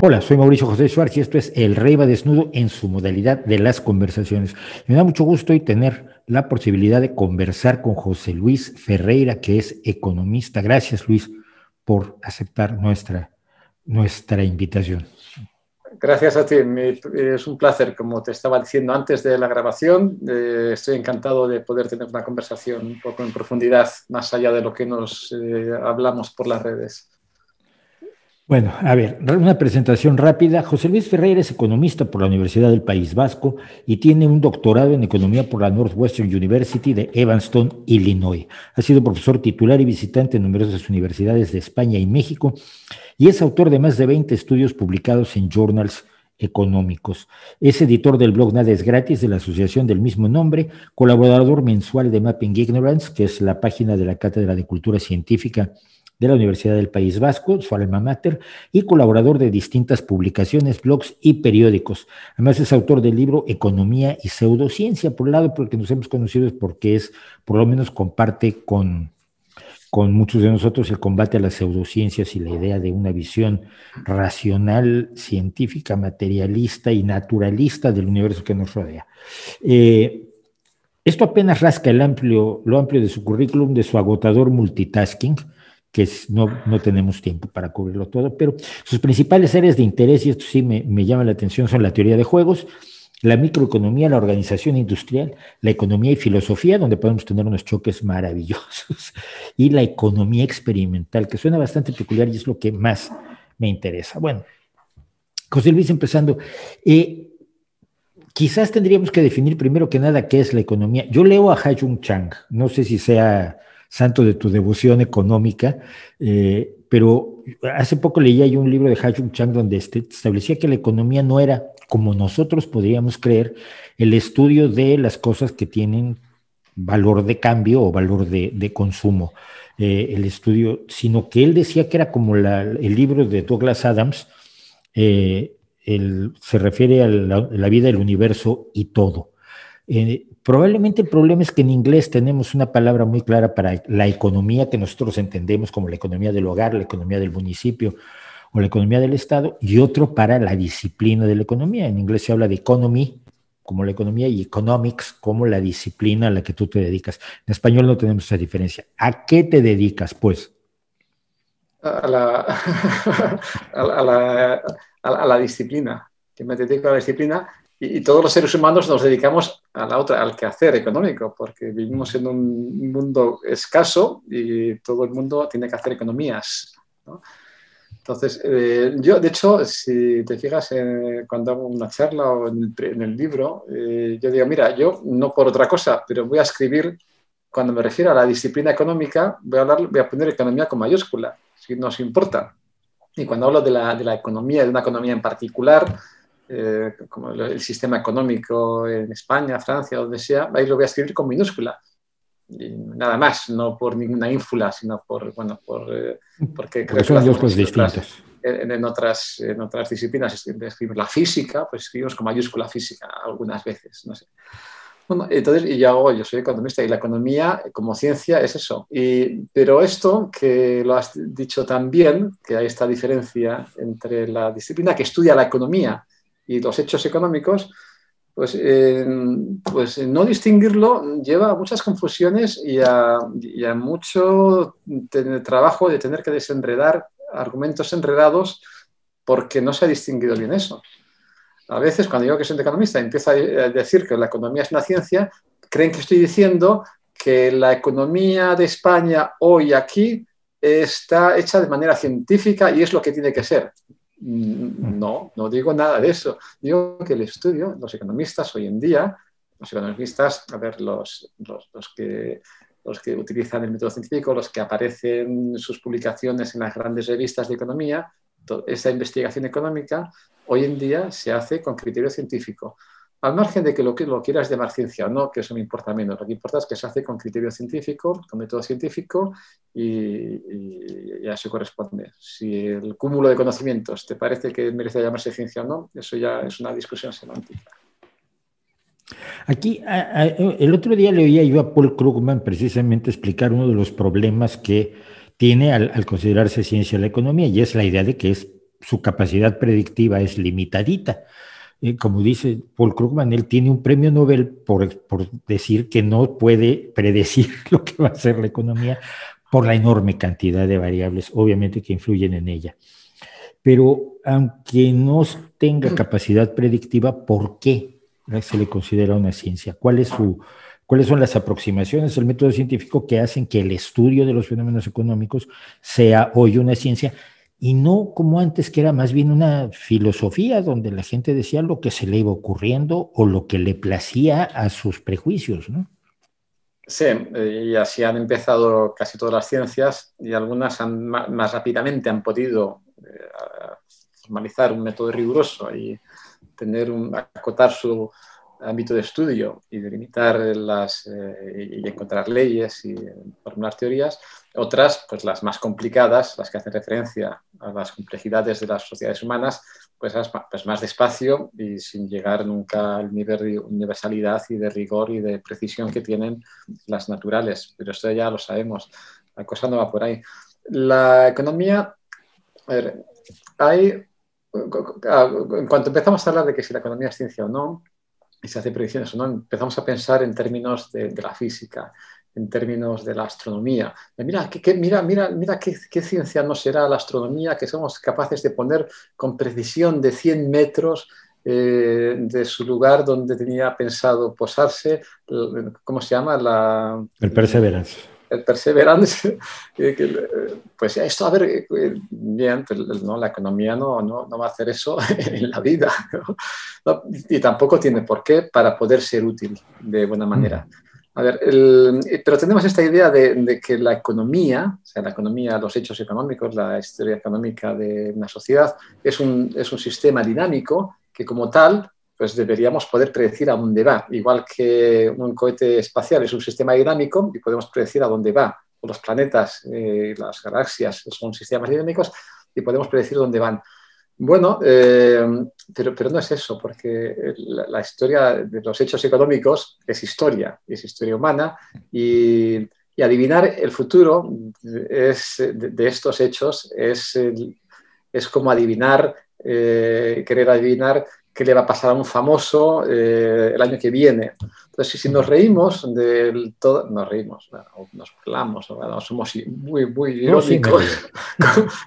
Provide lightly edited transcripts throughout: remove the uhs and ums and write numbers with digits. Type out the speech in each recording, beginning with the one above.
Hola, soy Mauricio José Schwartz y esto es El Rey va desnudo en su modalidad de las conversaciones. Me da mucho gusto hoy tener la posibilidad de conversar con José Luis Ferreira, que es economista. Gracias, Luis, por aceptar nuestra invitación. Gracias a ti, es un placer. Como te estaba diciendo antes de la grabación, estoy encantado de poder tener una conversación un poco en profundidad, más allá de lo que nos hablamos por las redes. Bueno, a ver, una presentación rápida. José Luis Ferreira es economista por la Universidad del País Vasco y tiene un doctorado en economía por la Northwestern University de Evanston, Illinois. Ha sido profesor titular y visitante en numerosas universidades de España y México y es autor de más de 20 estudios publicados en journals económicos. Es editor del blog Nada es Gratis de la asociación del mismo nombre, colaborador mensual de Mapping Ignorance, que es la página de la Cátedra de Cultura Científica de la Universidad del País Vasco, su alma mater, y colaborador de distintas publicaciones, blogs y periódicos. Además es autor del libro Economía y Pseudociencia. Por un lado, porque nos hemos conocido es porque es, por lo menos comparte con muchos de nosotros el combate a las pseudociencias y la idea de una visión racional, científica, materialista y naturalista del universo que nos rodea. Esto apenas rasca lo amplio de su currículum, de su agotador multitasking, que no tenemos tiempo para cubrirlo todo, pero sus principales áreas de interés, y esto sí me llama la atención, son la teoría de juegos, la microeconomía, la organización industrial, la economía y filosofía, donde podemos tener unos choques maravillosos, y la economía experimental, que suena bastante peculiar y es lo que más me interesa. Bueno, José Luis, empezando, quizás tendríamos que definir primero que nada qué es la economía. Yo leo a Ha-Joon Chang, no sé si sea santo de tu devoción económica, pero hace poco leía yo un libro de Ha-Joon Chang donde establecía que la economía no era, como nosotros podríamos creer, el estudio de las cosas que tienen valor de cambio o valor de consumo, el estudio, sino que él decía que era como el libro de Douglas Adams, se refiere a la vida, el universo y todo. Probablemente el problema es que en inglés tenemos una palabra muy clara para la economía que nosotros entendemos como la economía del hogar, la economía del municipio o la economía del Estado, y otro para la disciplina de la economía. En inglés se habla de economy como la economía y economics como la disciplina a la que tú te dedicas. En español no tenemos esa diferencia. ¿A qué te dedicas, pues? A la, a la disciplina, que me dedico a la disciplina. Y todos los seres humanos nos dedicamos a la otra, al quehacer económico, porque vivimos en un mundo escaso y todo el mundo tiene que hacer economías, ¿no? Entonces, yo, de hecho, si te fijas, cuando hago una charla o en el libro, yo digo, mira, yo no por otra cosa, pero voy a escribir, cuando me refiero a la disciplina económica, voy a poner economía con mayúscula, si nos importa. Y cuando hablo de la economía, de una economía en particular, como el sistema económico en España, Francia, donde sea, ahí lo voy a escribir con minúscula. Y nada más, no por ninguna ínfula, sino porque creo que son lo dos hacemos cosas así distintas. en otras disciplinas. Escribimos la física, pues escribimos con mayúscula física algunas veces, no sé. Bueno, entonces, yo soy economista y la economía como ciencia es eso. Pero esto, que lo has dicho también, que hay esta diferencia entre la disciplina que estudia la economía y los hechos económicos, pues no distinguirlo lleva a muchas confusiones y a mucho trabajo de tener que desenredar argumentos enredados porque no se ha distinguido bien eso. A veces, cuando digo que soy economista y empiezo a decir que la economía es una ciencia, creen que estoy diciendo que la economía de España hoy aquí está hecha de manera científica y es lo que tiene que ser. No, no digo nada de eso. Digo que el estudio, los economistas hoy en día, a ver, los que utilizan el método científico, los que aparecen en sus publicaciones en las grandes revistas de economía, esa investigación económica hoy en día se hace con criterio científico. al margen de que lo quieras llamar ciencia o no, que eso me importa menos. Lo que importa es que se hace con criterio científico, con método científico y a eso corresponde. Si el cúmulo de conocimientos te parece que merece llamarse ciencia o no, eso ya es una discusión semántica. Aquí, el otro día le oía yo a Paul Krugman precisamente explicar uno de los problemas que tiene al considerarse ciencia la economía, y es la idea de que su capacidad predictiva es limitadita. Como dice Paul Krugman, él tiene un premio Nobel por decir que no puede predecir lo que va a ser la economía por la enorme cantidad de variables, obviamente, que influyen en ella. Pero aunque no tenga capacidad predictiva, ¿por qué se le considera una ciencia? ¿Cuáles son las aproximaciones del método científico que hacen que el estudio de los fenómenos económicos sea hoy una ciencia y no como antes, que era más bien una filosofía donde la gente decía lo que se le iba ocurriendo o lo que le placía a sus prejuicios, ¿no? Sí, y así han empezado casi todas las ciencias y algunas más rápidamente han podido formalizar un método riguroso y acotar su ámbito de estudio y delimitar y encontrar leyes y formular teorías. Otras, pues las más complicadas, las que hacen referencia a las complejidades de las sociedades humanas, pues más despacio y sin llegar nunca al nivel de universalidad y de rigor y de precisión que tienen las naturales. Pero esto ya lo sabemos, la cosa no va por ahí. La economía, a ver, en cuanto empezamos a hablar de que si la economía es ciencia o no, y se hace predicciones o no, empezamos a pensar en términos de la física, en términos de la astronomía. Mira qué ciencia no será la astronomía, que somos capaces de poner con precisión de 100 metros de su lugar donde tenía pensado posarse, ¿cómo se llama? El Perseverance. El Perseverance, pues esto, a ver, bien, no, la economía no va a hacer eso en la vida, ¿no? No, y tampoco tiene por qué para poder ser útil de buena manera. A ver, pero tenemos esta idea de que la economía, o sea, la economía, los hechos económicos, la historia económica de una sociedad, es un sistema dinámico que como tal pues deberíamos poder predecir a dónde va. Igual que un cohete espacial es un sistema dinámico y podemos predecir a dónde va. Los planetas, las galaxias son sistemas dinámicos y podemos predecir dónde van. Bueno, pero no es eso, porque la historia de los hechos económicos es historia humana y adivinar el futuro de estos hechos es como adivinar, querer adivinar qué le va a pasar a un famoso el año que viene. Entonces, si nos reímos del todo, nos reímos, nos burlamos, ¿no? Somos muy irónicos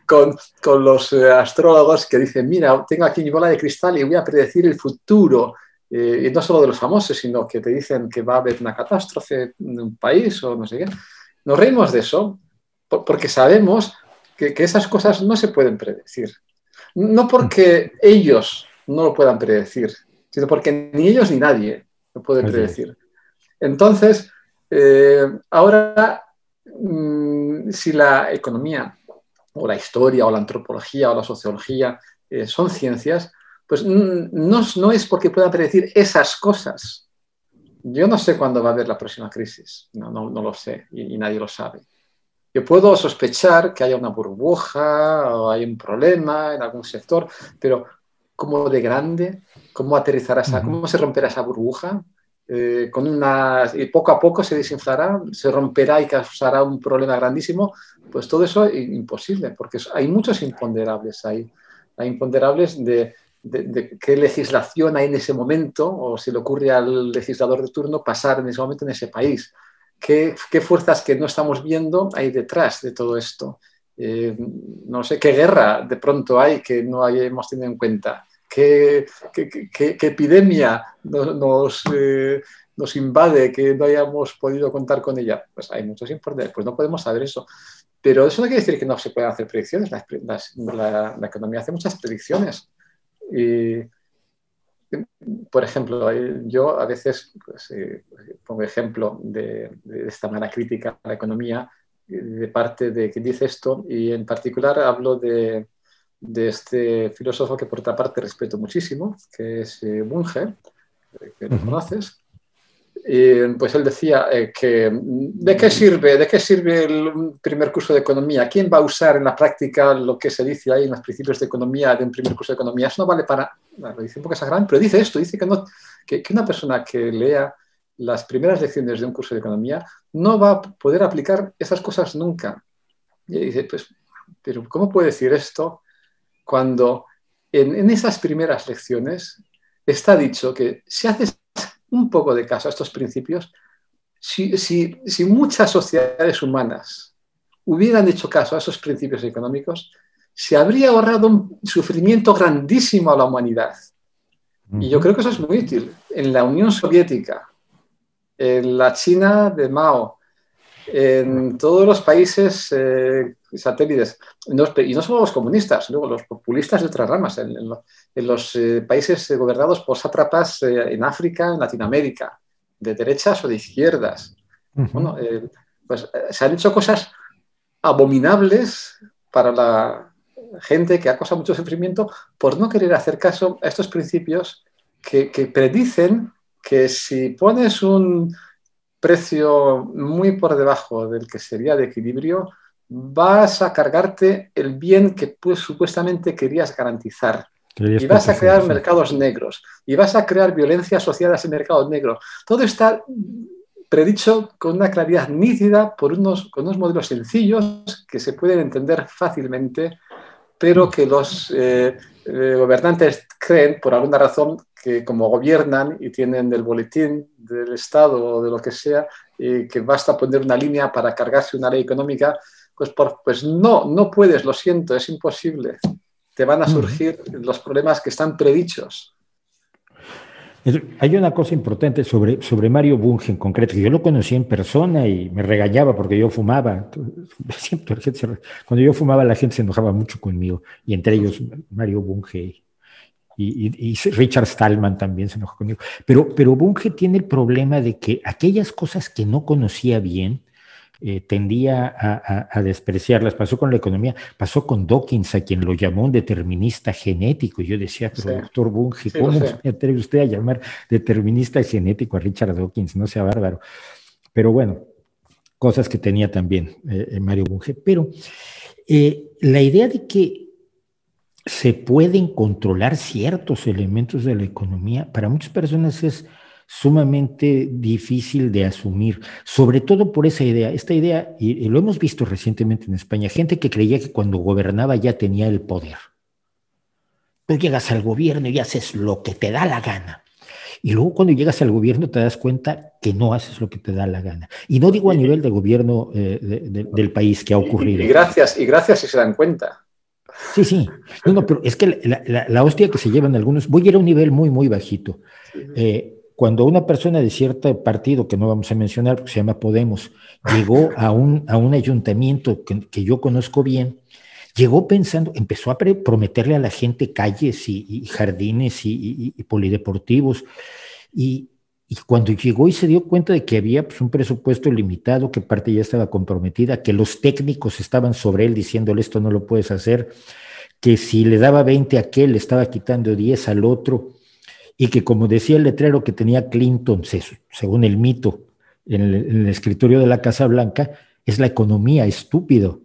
con los astrólogos que dicen, mira, tengo aquí mi bola de cristal y voy a predecir el futuro. Y no solo de los famosos, sino que te dicen que va a haber una catástrofe en un país o no sé qué. Nos reímos de eso porque sabemos que esas cosas no se pueden predecir. No porque ellos no lo puedan predecir, sino porque ni ellos ni nadie lo puede predecir. Entonces, ahora, si la economía o la historia o la antropología o la sociología son ciencias, pues no es porque puedan predecir esas cosas. Yo no sé cuándo va a haber la próxima crisis, no lo sé y nadie lo sabe. Yo puedo sospechar que haya una burbuja o hay un problema en algún sector, pero ¿cómo de grande? ¿Cómo aterrizará cómo se romperá esa burbuja? Y poco a poco se desinflará, se romperá y causará un problema grandísimo. Pues todo eso es imposible, porque hay muchos imponderables ahí. Hay imponderables de qué legislación hay en ese momento, o si le ocurre al legislador de turno pasar en ese momento en ese país. ¿Qué fuerzas que no estamos viendo hay detrás de todo esto? No sé, ¿qué guerra de pronto hay que no hayamos tenido en cuenta? ¿Qué epidemia nos invade que no hayamos podido contar con ella? Pues hay muchos informes, pues no podemos saber eso. Pero eso no quiere decir que no se puedan hacer predicciones. La economía hace muchas predicciones. Y, por ejemplo, yo a veces pongo ejemplo de esta mala crítica a la economía de parte de quien dice esto y en particular hablo de este filósofo que por otra parte respeto muchísimo, que es Bunge, que lo conoces. Y pues él decía que ¿de qué sirve el primer curso de economía? ¿Quién va a usar en la práctica lo que se dice ahí en los principios de economía de un primer curso de economía? Eso no vale para, lo dice un poco exagerado, pero dice esto, dice que, no, que una persona que lea las primeras lecciones de un curso de economía no va a poder aplicar esas cosas nunca. Y dice, pues, pero ¿cómo puede decir esto cuando en esas primeras lecciones está dicho que si haces un poco de caso a estos principios, si muchas sociedades humanas hubieran hecho caso a esos principios económicos, se habría ahorrado un sufrimiento grandísimo a la humanidad. Y yo creo que eso es muy útil. En la Unión Soviética, en la China de Mao, en todos los países satélites, y no solo los comunistas, luego los populistas de otras ramas, en los países gobernados por sátrapas en África, en Latinoamérica, de derechas o de izquierdas. Bueno, pues se han hecho cosas abominables para la gente que ha causado mucho sufrimiento por no querer hacer caso a estos principios que predicen que si pones un precio muy por debajo del que sería de equilibrio, vas a cargarte el bien que pues, supuestamente querías garantizar. Y vas a crear mercados negros. Y vas a crear violencia asociada a ese mercado negro. Todo está predicho con una claridad nítida con unos modelos sencillos que se pueden entender fácilmente, pero que los gobernantes creen, por alguna razón, que como gobiernan y tienen el boletín del Estado o de lo que sea, que basta poner una línea para cargarse una ley económica, pues no puedes, lo siento, es imposible. Te van a surgir los problemas que están predichos. Hay una cosa importante sobre Mario Bunge en concreto, que yo lo conocí en persona y me regañaba porque yo fumaba. Cuando yo fumaba la gente se enojaba mucho conmigo, y entre ellos Mario Bunge y Richard Stallman también se enojó conmigo. Pero Bunge tiene el problema de que aquellas cosas que no conocía bien, tendía a despreciarlas. Pasó con la economía, pasó con Dawkins, a quien lo llamó un determinista genético. Y yo decía, pero sí, doctor Bunge, sí, ¿cómo se atreve usted a llamar determinista genético a Richard Dawkins? No sea bárbaro. Pero bueno, cosas que tenía también Mario Bunge. Pero la idea de que se pueden controlar ciertos elementos de la economía, para muchas personas es sumamente difícil de asumir, sobre todo por esa idea, esta idea, y lo hemos visto recientemente en España, gente que creía que cuando gobernaba ya tenía el poder. Tú llegas al gobierno y haces lo que te da la gana. Y luego cuando llegas al gobierno te das cuenta que no haces lo que te da la gana. Y no digo a nivel de gobierno del país que ha ocurrido. Y gracias si se dan cuenta. Sí, sí. No, pero es que la hostia que se llevan algunos, voy a ir a un nivel muy, muy bajito. Cuando una persona de cierto partido, que no vamos a mencionar porque se llama Podemos, llegó a un ayuntamiento que yo conozco bien, llegó pensando, empezó a prometerle a la gente calles y jardines y polideportivos, y cuando llegó y se dio cuenta de que había pues, un presupuesto limitado, que parte ya estaba comprometida, que los técnicos estaban sobre él diciéndole esto no lo puedes hacer, que si le daba 20 a aquel, le estaba quitando 10 al otro, y que como decía el letrero que tenía Clinton, según el mito, en el escritorio de la Casa Blanca, es la economía, estúpido.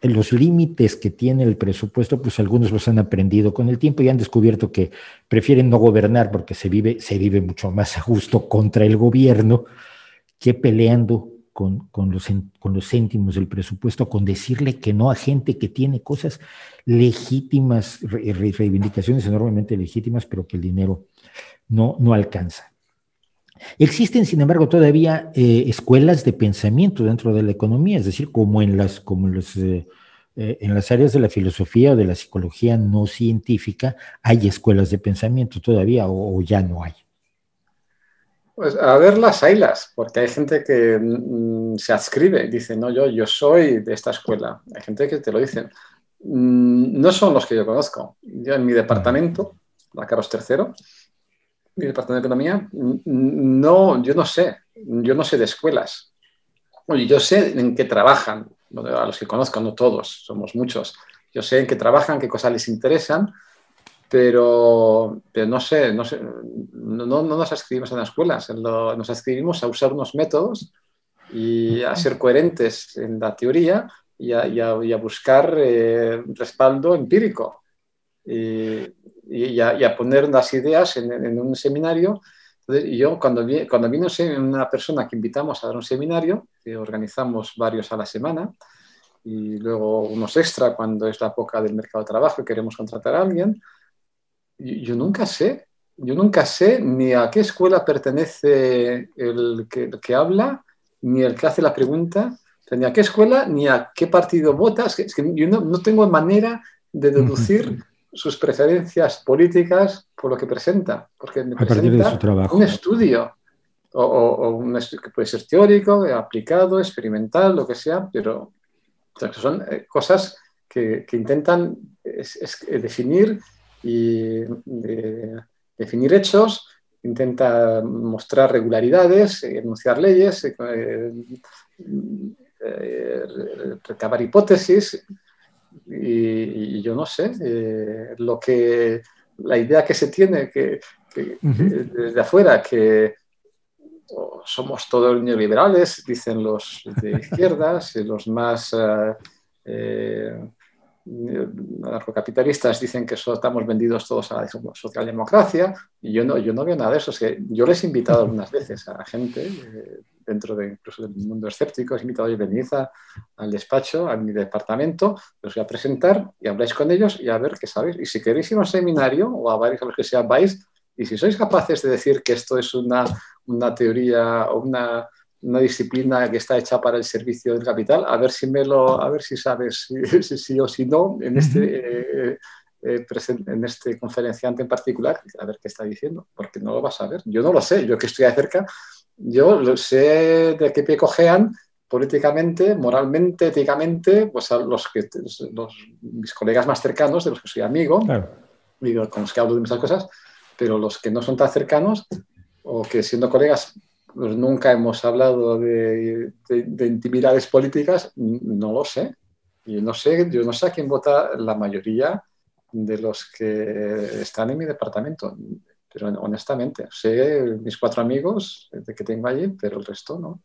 Los límites que tiene el presupuesto, pues algunos los han aprendido con el tiempo y han descubierto que prefieren no gobernar porque se vive mucho más a gusto contra el gobierno que peleando con los céntimos del presupuesto, con decirle que no a gente que tiene cosas legítimas, reivindicaciones enormemente legítimas, pero que el dinero no alcanza. Existen, sin embargo, todavía escuelas de pensamiento dentro de la economía, es decir, como en las áreas de la filosofía o de la psicología no científica, hay escuelas de pensamiento todavía o ya no hay. Pues a ver, las haylas, porque hay gente que se adscribe y dice, no, yo soy de esta escuela. Hay gente que te lo dice. No son los que yo conozco. Yo en mi departamento, la Carlos III, mi departamento de economía, yo no sé de escuelas. Oye, yo sé en qué trabajan, a los que conozco, no todos, somos muchos. Yo sé en qué trabajan, qué cosas les interesan, pero no sé, no nos adscribimos en las escuelas, nos adscribimos a usar unos métodos y a ser coherentes en la teoría y a buscar respaldo empírico y a poner las ideas en un seminario. Entonces, yo cuando vino una persona que invitamos a dar un seminario, que organizamos varios a la semana, y luego unos extra cuando es la época del mercado de trabajo y queremos contratar a alguien, yo nunca sé ni a qué escuela pertenece el que habla, ni el que hace la pregunta, o sea, ni a qué escuela, ni a qué partido vota. Es que yo no tengo manera de deducir sus preferencias políticas por lo que presenta, porque me A partir de su presenta un trabajo. estudio, o un estudio que puede ser teórico, aplicado, experimental, lo que sea, pero o sea, que son cosas que intentan definir y definir hechos, intenta mostrar regularidades, enunciar leyes, recabar hipótesis y yo no sé, la idea que se tiene desde afuera, que somos todos neoliberales, dicen los de izquierdas, y los más anarcocapitalistas dicen que estamos vendidos todos a la socialdemocracia, y yo no veo nada de eso. Es que yo les he invitado algunas veces a gente, dentro incluso del mundo escéptico, les he invitado a venir al despacho, a mi departamento, los voy a presentar y habláis con ellos y a ver qué sabéis. Y si queréis ir a un seminario o a varios a los que sean vais, y si sois capaces de decir que esto es una teoría o una disciplina que está hecha para el servicio del capital, a ver si sabes si sí o si no en este conferenciante en particular, a ver qué está diciendo, porque no lo vas a ver. Yo no lo sé, yo que estoy de cerca, yo sé de qué pie cojean políticamente, moralmente, éticamente, pues a mis colegas más cercanos, de los que soy amigo, Claro. y con los que hablo de muchas cosas, pero los que no son tan cercanos, o que siendo colegas pues nunca hemos hablado de intimidades políticas, no lo sé. Yo no sé a quién vota la mayoría de los que están en mi departamento, pero honestamente, sé mis 4 amigos que tengo allí, pero el resto no.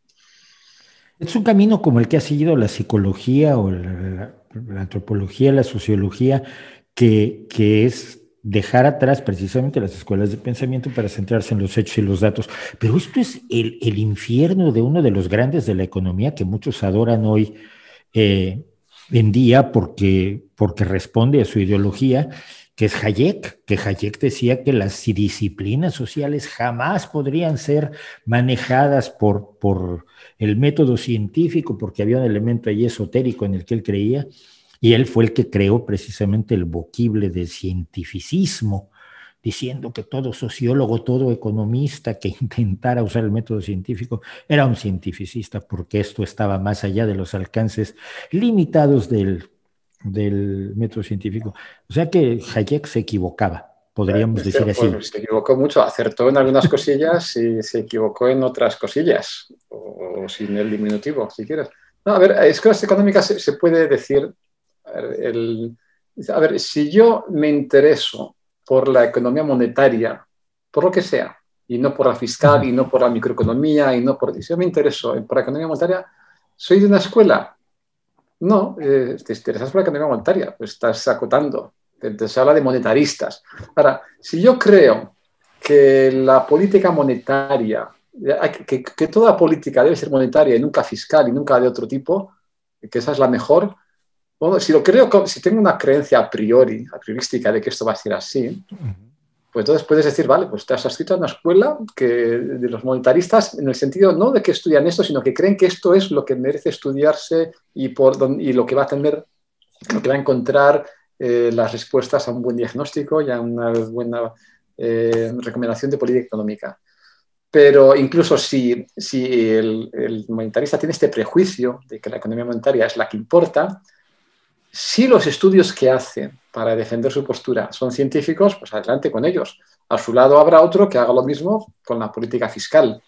Es un camino como el que ha seguido la psicología o la antropología, la sociología, que es dejar atrás precisamente las escuelas de pensamiento para centrarse en los hechos y los datos. Pero esto es el infierno de uno de los grandes de la economía que muchos adoran hoy eh, en día porque responde a su ideología, que es Hayek, que Hayek decía que las disciplinas sociales jamás podrían ser manejadas por el método científico, porque había un elemento ahí esotérico en el que él creía, y él fue el que creó precisamente el voquible de cientificismo, diciendo que todo sociólogo, todo economista que intentara usar el método científico era un cientificista, porque esto estaba más allá de los alcances limitados del método científico. O sea que Hayek se equivocaba, podríamos decir así. Pues se equivocó mucho, acertó en algunas cosillas y se equivocó en otras cosillas, o sin el diminutivo, si quieres. No, a ver, escuelas económicas se puede decir, a ver, si yo me intereso por la economía monetaria, por lo que sea, y no por la fiscal, y no por la microeconomía, si yo me intereso por la economía monetaria, ¿soy de una escuela? No, te interesas por la economía monetaria, pues estás acotando. Se habla de monetaristas. Ahora, si yo creo que la política monetaria, que toda política debe ser monetaria y nunca fiscal y nunca de otro tipo, que esa es la mejor, bueno, si lo creo, si tengo una creencia priorística de que esto va a ser así, pues entonces puedes decir, vale, pues te has adscrito a una escuela de los monetaristas en el sentido no de que estudian esto, sino que creen que esto es lo que merece estudiarse y lo que va a encontrar las respuestas a un buen diagnóstico y a una buena recomendación de política económica. Pero incluso si el monetarista tiene este prejuicio de que la economía monetaria es la que importa, si los estudios que hace para defender su postura son científicos, pues adelante con ellos. A su lado habrá otro que haga lo mismo con la política fiscal.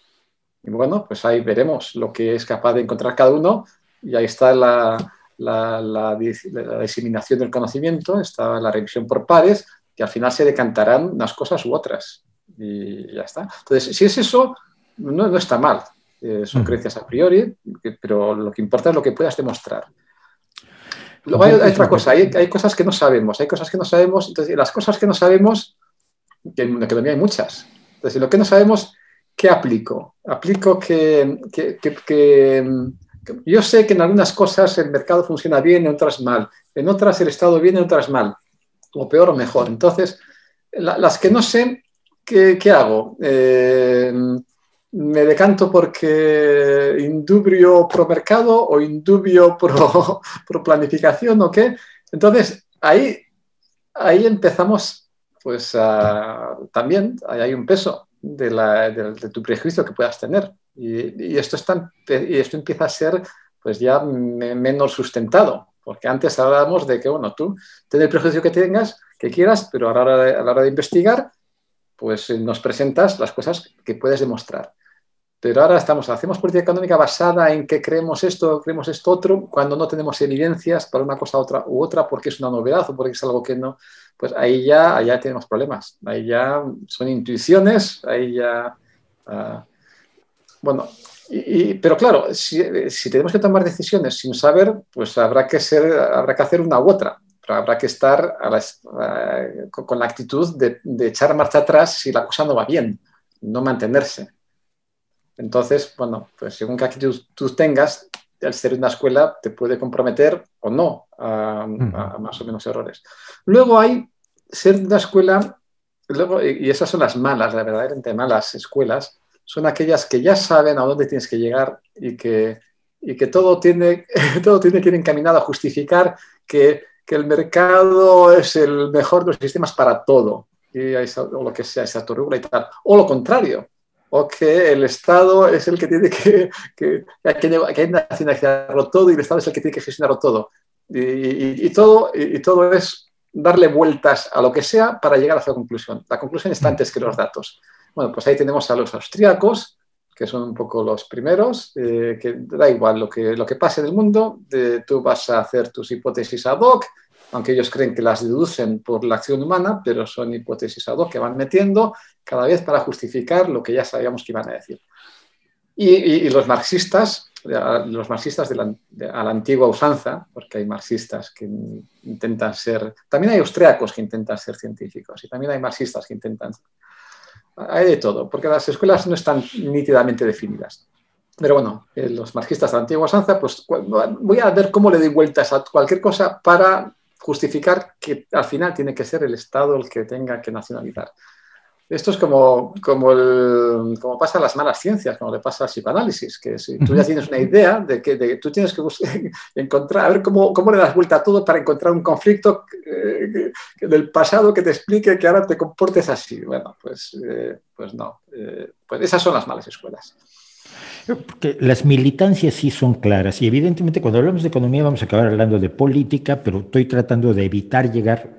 Y bueno, pues ahí veremos lo que es capaz de encontrar cada uno y ahí está la diseminación del conocimiento, está la revisión por pares y al final se decantarán unas cosas u otras. Y ya está. Entonces, si es eso, no está mal. Son creencias a priori, pero lo que importa es lo que puedas demostrar. Luego hay otra cosa, hay cosas que no sabemos, entonces las cosas que no sabemos, que en la economía hay muchas. Entonces, lo que no sabemos, ¿qué aplico? Aplico que yo sé que en algunas cosas el mercado funciona bien, en otras mal, en otras el Estado bien, en otras mal, o peor o mejor. Entonces, las que no sé, ¿qué hago? Me decanto porque indubio pro mercado o indubio pro planificación o qué. Entonces, ahí empezamos, pues también hay un peso de tu prejuicio que puedas tener. Y esto empieza a ser pues ya menos sustentado, porque antes hablábamos de que, bueno, tú ten el prejuicio que quieras, pero a la hora de investigar, pues nos presentas las cosas que puedes demostrar. Pero ahora hacemos política económica basada en que creemos esto otro, cuando no tenemos evidencias para una cosa u otra, porque es una novedad o porque es algo que no, pues ahí ya tenemos problemas. Ahí ya son intuiciones, ahí ya... bueno, pero claro, si tenemos que tomar decisiones sin saber, pues habrá que hacer una u otra. Pero habrá que estar con la actitud de echar marcha atrás si la cosa no va bien, no mantenerse. Entonces, bueno, pues según qué actitud tú tengas, el ser una escuela te puede comprometer o no a más o menos errores. Luego hay ser una escuela, y esas son las malas, la verdaderamente malas escuelas, son aquellas que ya saben a dónde tienes que llegar y que todo tiene que ir encaminado a justificar que el mercado es el mejor de los sistemas para todo, o lo que sea, se autorregula y tal. O lo contrario, o que el Estado es el que tiene que nacionalizarlo todo y el Estado es el que tiene que gestionarlo todo. Y todo es darle vueltas a lo que sea para llegar a esa conclusión. La conclusión está antes que los datos. Bueno, pues ahí tenemos a los austríacos, que son un poco los primeros, que da igual lo que pase en el mundo, tú vas a hacer tus hipótesis ad hoc, aunque ellos creen que las deducen por la acción humana, pero son hipótesis ad hoc que van metiendo cada vez para justificar lo que ya sabíamos que iban a decir. Y los marxistas a la antigua usanza, porque hay marxistas que intentan ser... También hay austriacos que intentan ser científicos y también hay marxistas que intentan... Hay de todo, porque las escuelas no están nítidamente definidas. Pero bueno, los marxistas de la antigua usanza, pues voy a ver cómo le doy vueltas a cualquier cosa para justificar que al final tiene que ser el Estado el que tenga que nacionalizar. Esto es como pasa en las malas ciencias, como le pasa al psicoanálisis, que si tú ya tienes una idea de que tú tienes que encontrar, a ver cómo le das vuelta a todo para encontrar un conflicto del pasado que te explique que ahora te comportes así. Bueno, pues no. Pues esas son las malas escuelas. Porque las militancias sí son claras y evidentemente cuando hablamos de economía vamos a acabar hablando de política, pero estoy tratando de evitar llegar,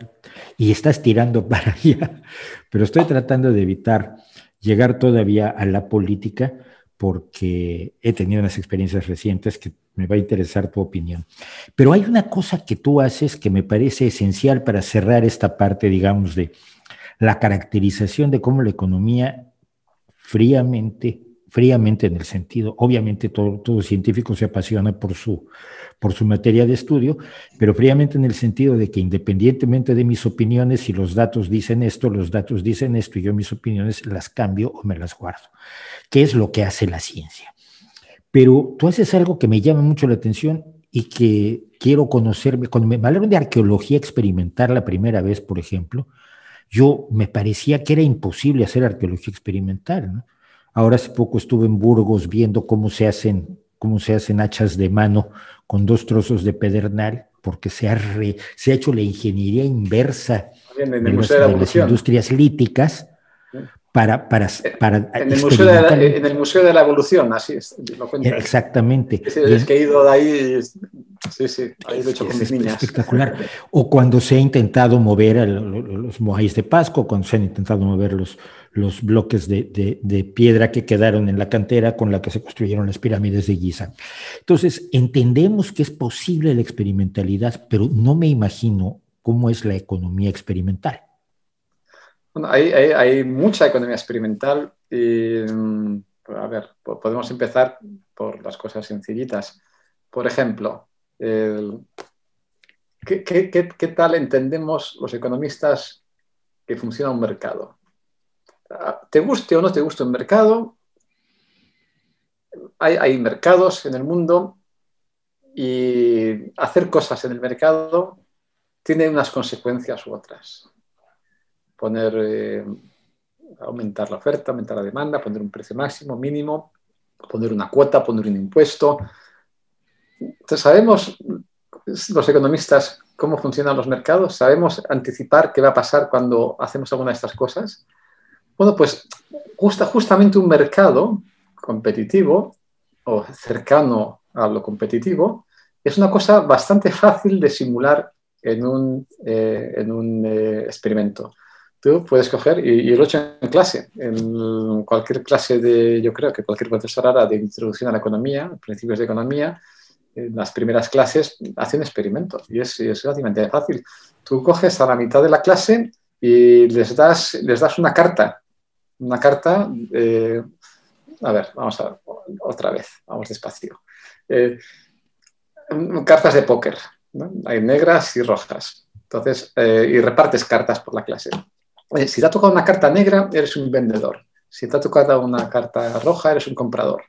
y estás tirando para allá, pero estoy tratando de evitar llegar todavía a la política porque he tenido unas experiencias recientes que me va a interesar tu opinión. Pero hay una cosa que tú haces que me parece esencial para cerrar esta parte, digamos, de la caracterización de cómo la economía fríamente en el sentido, obviamente todo científico se apasiona por su materia de estudio, pero fríamente en el sentido de que independientemente de mis opiniones, si los datos dicen esto y yo mis opiniones las cambio o me las guardo, que es lo que hace la ciencia. Pero tú haces algo que me llama mucho la atención y que quiero conocerme. Cuando me hablaron de arqueología experimental la primera vez, por ejemplo, me parecía que era imposible hacer arqueología experimental, ¿no? Ahora hace poco estuve en Burgos viendo cómo se hacen hachas de mano con 2 trozos de pedernal, porque se ha hecho la ingeniería inversa de las industrias líticas para en el Museo de la Evolución, así es, lo cuentas. Exactamente. Es que he ido de ahí, sí, ahí lo he hecho con mis niñas. Espectacular. O cuando se ha intentado mover los mojáis de Pascua, cuando se han intentado mover los bloques de piedra que quedaron en la cantera con la que se construyeron las pirámides de Giza. Entonces, entendemos que es posible la experimentalidad, pero no me imagino cómo es la economía experimental. Bueno, hay mucha economía experimental y, a ver, podemos empezar por las cosas sencillitas. Por ejemplo, ¿qué tal entendemos los economistas que funciona un mercado? ¿Te guste o no te guste un mercado? Hay mercados en el mundo y hacer cosas en el mercado tiene unas consecuencias u otras. Aumentar la oferta, aumentar la demanda, poner un precio máximo, mínimo, poner una cuota, poner un impuesto. Entonces, ¿sabemos los economistas cómo funcionan los mercados? ¿Sabemos anticipar qué va a pasar cuando hacemos alguna de estas cosas? Bueno, pues justamente un mercado competitivo o cercano a lo competitivo es una cosa bastante fácil de simular en un experimento. Tú puedes coger, y lo he hecho en clase, en cualquier clase yo creo que cualquier profesor ahora de introducción a la economía, principios de economía, en las primeras clases hace un experimento y es relativamente fácil. Tú coges a la mitad de la clase y les das una carta, a ver, vamos a ver, otra vez, vamos despacio. Cartas de póker, ¿no? Hay negras y rojas. Entonces, y repartes cartas por la clase. Si te ha tocado una carta negra, eres un vendedor. Si te ha tocado una carta roja, eres un comprador.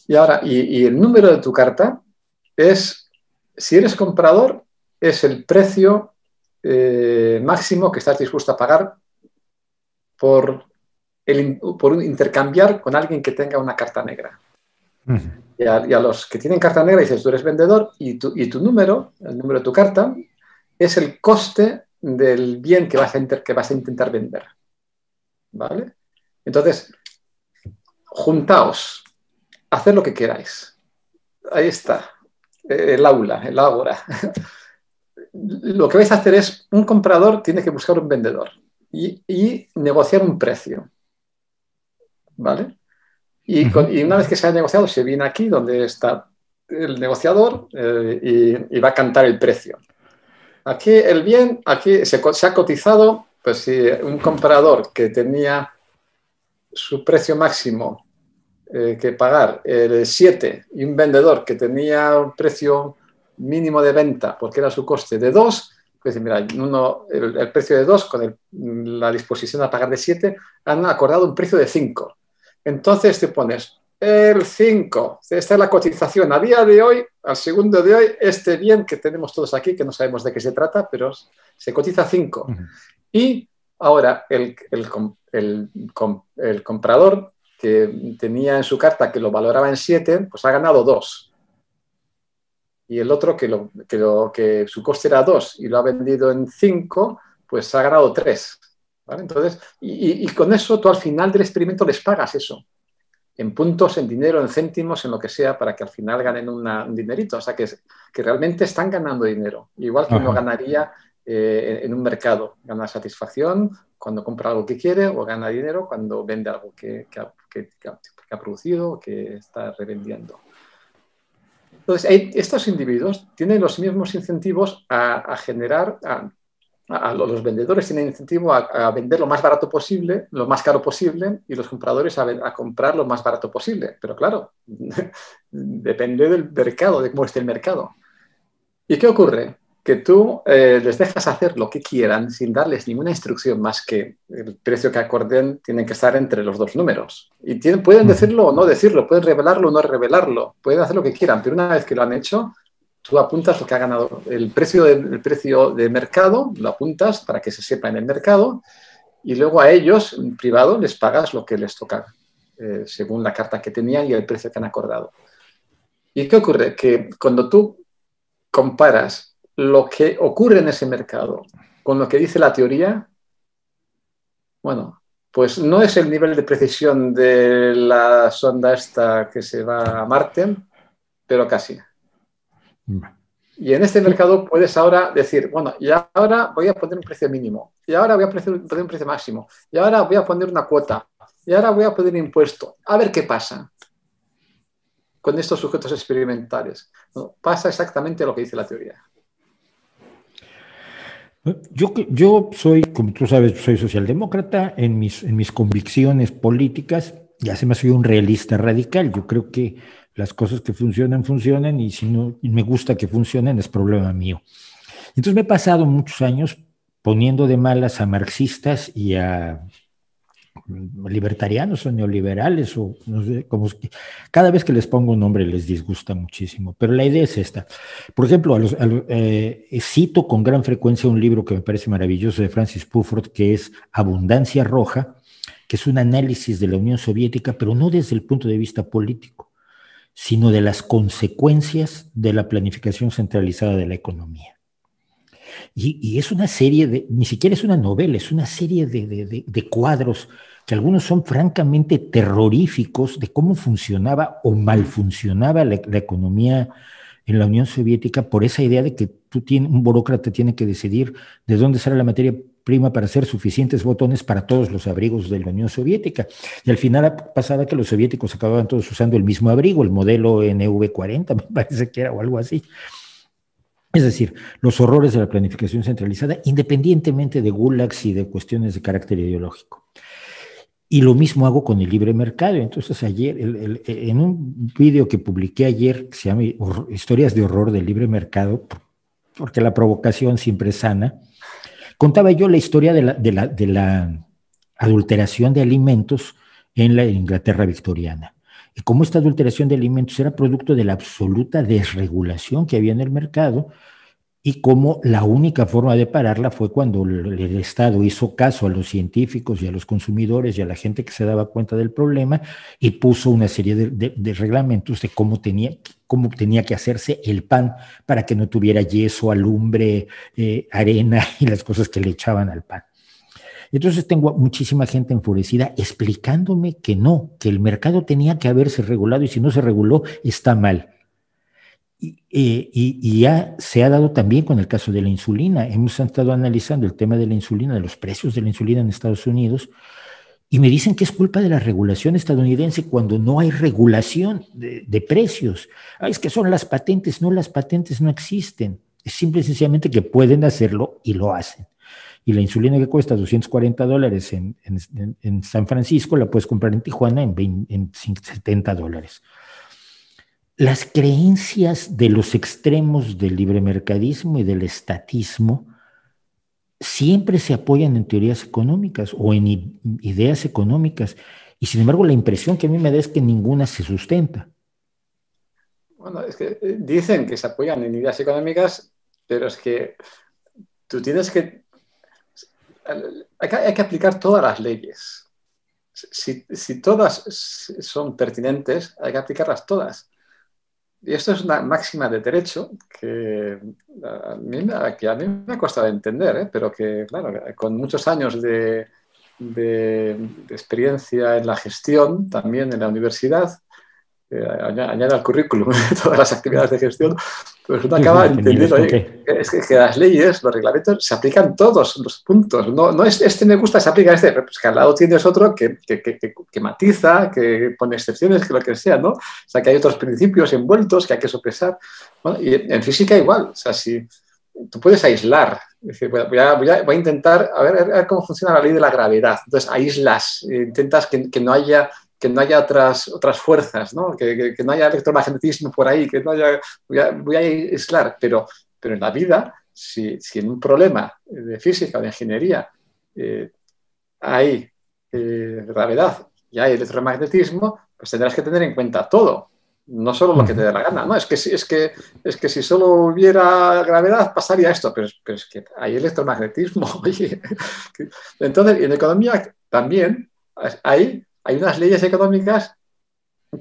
Y ahora, y el número de tu carta es, si eres comprador, es el precio máximo que estás dispuesto a pagar por intercambiar con alguien que tenga una carta negra. Y a los que tienen carta negra dices, tú eres vendedor y tu número, el número de tu carta, es el coste del bien que vas a intentar vender. ¿Vale? Entonces, juntaos, haced lo que queráis. Ahí está, el aula, el ágora. Lo que vais a hacer es, un comprador tiene que buscar un vendedor y negociar un precio. ¿Vale? Y una vez que se ha negociado, se viene aquí donde está el negociador y va a cantar el precio. Aquí el bien, aquí se ha cotizado, pues si un comprador que tenía su precio máximo que pagar el 7 y un vendedor que tenía un precio mínimo de venta porque era su coste de 2, pues mira, el precio de 2 con la disposición a pagar de 7 han acordado un precio de 5. Entonces te pones el 5, esta es la cotización a día de hoy, al segundo de hoy, este bien que tenemos todos aquí, que no sabemos de qué se trata, pero se cotiza 5. Y ahora el comprador que tenía en su carta que lo valoraba en 7, pues ha ganado 2. Y el otro que su coste era 2 y lo ha vendido en 5, pues ha ganado 3. ¿Vale? Entonces, y con eso tú al final del experimento les pagas eso, en puntos, en dinero, en céntimos, en lo que sea, para que al final ganen un dinerito. O sea, que realmente están ganando dinero. Igual que uno ganaría en un mercado. Gana satisfacción cuando compra algo que quiere o gana dinero cuando vende algo que ha producido o que está revendiendo. Entonces, estos individuos tienen los mismos incentivos a generar... los vendedores tienen incentivo a vender lo más barato posible, lo más caro posible, y los compradores a comprar lo más barato posible. Pero claro, depende del mercado, de cómo esté el mercado. ¿Y qué ocurre? Que tú les dejas hacer lo que quieran sin darles ninguna instrucción más que el precio que acorden tiene que estar entre los dos números. Y pueden decirlo o no decirlo, pueden revelarlo o no revelarlo, pueden hacer lo que quieran, pero una vez que lo han hecho, tú apuntas lo que ha ganado. El precio de mercado lo apuntas para que se sepa en el mercado y luego a ellos, en privado, les pagas lo que les toca según la carta que tenían y el precio que han acordado. ¿Y qué ocurre? Que cuando tú comparas lo que ocurre en ese mercado con lo que dice la teoría, bueno, pues no es el nivel de precisión de la sonda esta que se va a Marte, pero casi. Y en este mercado puedes ahora decir, bueno, y ahora voy a poner un precio mínimo, y ahora voy a poner un precio máximo, y ahora voy a poner una cuota, y ahora voy a poner impuesto. A ver qué pasa con estos sujetos experimentales. No, pasa exactamente lo que dice la teoría. Yo soy, como tú sabes, soy socialdemócrata en mis convicciones políticas, y además soy un realista radical. Yo creo que las cosas que funcionan, funcionan, y si no me gusta que funcionen, es problema mío. Entonces me he pasado muchos años poniendo de malas a marxistas y a libertarianos o neoliberales, o no sé, cada vez que les pongo un nombre les disgusta muchísimo, pero la idea es esta. Por ejemplo, cito con gran frecuencia un libro que me parece maravilloso de Francis Puford, que es Abundancia Roja, que es un análisis de la Unión Soviética, pero no desde el punto de vista político, sino de las consecuencias de la planificación centralizada de la economía. Y es una serie ni siquiera es una novela, es una serie de cuadros que algunos son francamente terroríficos de cómo funcionaba o mal funcionaba la economía en la Unión Soviética por esa idea de que un burócrata tiene que decidir de dónde sale la materia prima para hacer suficientes botones para todos los abrigos de la Unión Soviética. Y al final pasaba que los soviéticos acababan todos usando el mismo abrigo, el modelo NV40, me parece que era, o algo así. Es decir, los horrores de la planificación centralizada, independientemente de gulags y de cuestiones de carácter ideológico. Y lo mismo hago con el libre mercado. Entonces, ayer, en un vídeo que publiqué ayer, que se llama Historias de Horror del Libre Mercado, porque la provocación siempre es sana, contaba yo la historia de la adulteración de alimentos en la Inglaterra victoriana. Y cómo esta adulteración de alimentos era producto de la absoluta desregulación que había en el mercado, y cómo la única forma de pararla fue cuando el Estado hizo caso a los científicos y a los consumidores y a la gente que se daba cuenta del problema, y puso una serie de reglamentos de cómo tenía que hacerse el pan para que no tuviera yeso, alumbre, arena y las cosas que le echaban al pan. Entonces tengo muchísima gente enfurecida explicándome que no, que el mercado tenía que haberse regulado, y si no se reguló está mal. Y ya se ha dado también con el caso de la insulina. Hemos estado analizando el tema de la insulina, de los precios de la insulina en Estados Unidos, y me dicen que es culpa de la regulación estadounidense cuando no hay regulación de precios. Ah, es que son las patentes. No, las patentes no existen. Es simple y sencillamente que pueden hacerlo y lo hacen. Y la insulina que cuesta $240 en San Francisco, la puedes comprar en Tijuana en $70. Las creencias de los extremos del libremercadismo y del estatismo siempre se apoyan en teorías económicas o en ideas económicas, y sin embargo la impresión que a mí me da es que ninguna se sustenta. Bueno, es que dicen que se apoyan en ideas económicas, pero es que tú tienes que... Hay que aplicar todas las leyes. Si todas son pertinentes, hay que aplicarlas todas. Y esto es una máxima de derecho que a mí me ha costado entender, ¿eh? Pero que, claro, con muchos años de experiencia en la gestión, también en la universidad, añade al currículum todas las actividades de gestión, pues uno Sí, sí, acaba es que ni les entendiendo conté. que las leyes, los reglamentos, se aplican todos los puntos. No es este me gusta, se aplica este, pues que al lado tienes otro que matiza, que pone excepciones, que lo que sea, ¿no? O sea, que hay otros principios envueltos que hay que sopesar. Bueno, y en física igual, o sea, si tú puedes aislar, es decir, voy a intentar a ver cómo funciona la ley de la gravedad. Entonces, aíslas, intentas que no haya otras fuerzas, ¿no? Que no haya electromagnetismo por ahí, que no haya... Voy a aislar, pero en la vida, si en un problema de física o de ingeniería hay gravedad y hay electromagnetismo, pues tendrás que tener en cuenta todo, no solo lo que te dé la gana. No, es que si solo hubiera gravedad pasaría esto, pero es que hay electromagnetismo. Oye. Entonces, en economía también hay unas leyes económicas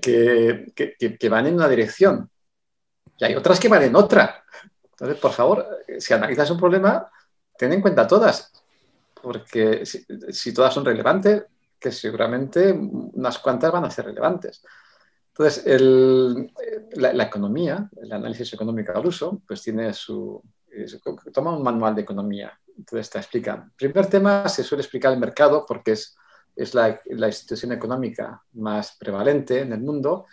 que van en una dirección y hay otras que van en otra. Entonces, por favor, si analizas un problema, ten en cuenta todas, porque si todas son relevantes, que seguramente unas cuantas van a ser relevantes. Entonces, la economía, el análisis económico al uso, pues tiene toma un manual de economía. Entonces te explican. Primer tema, se suele explicar el mercado porque es la institución económica más prevalente en el mundo,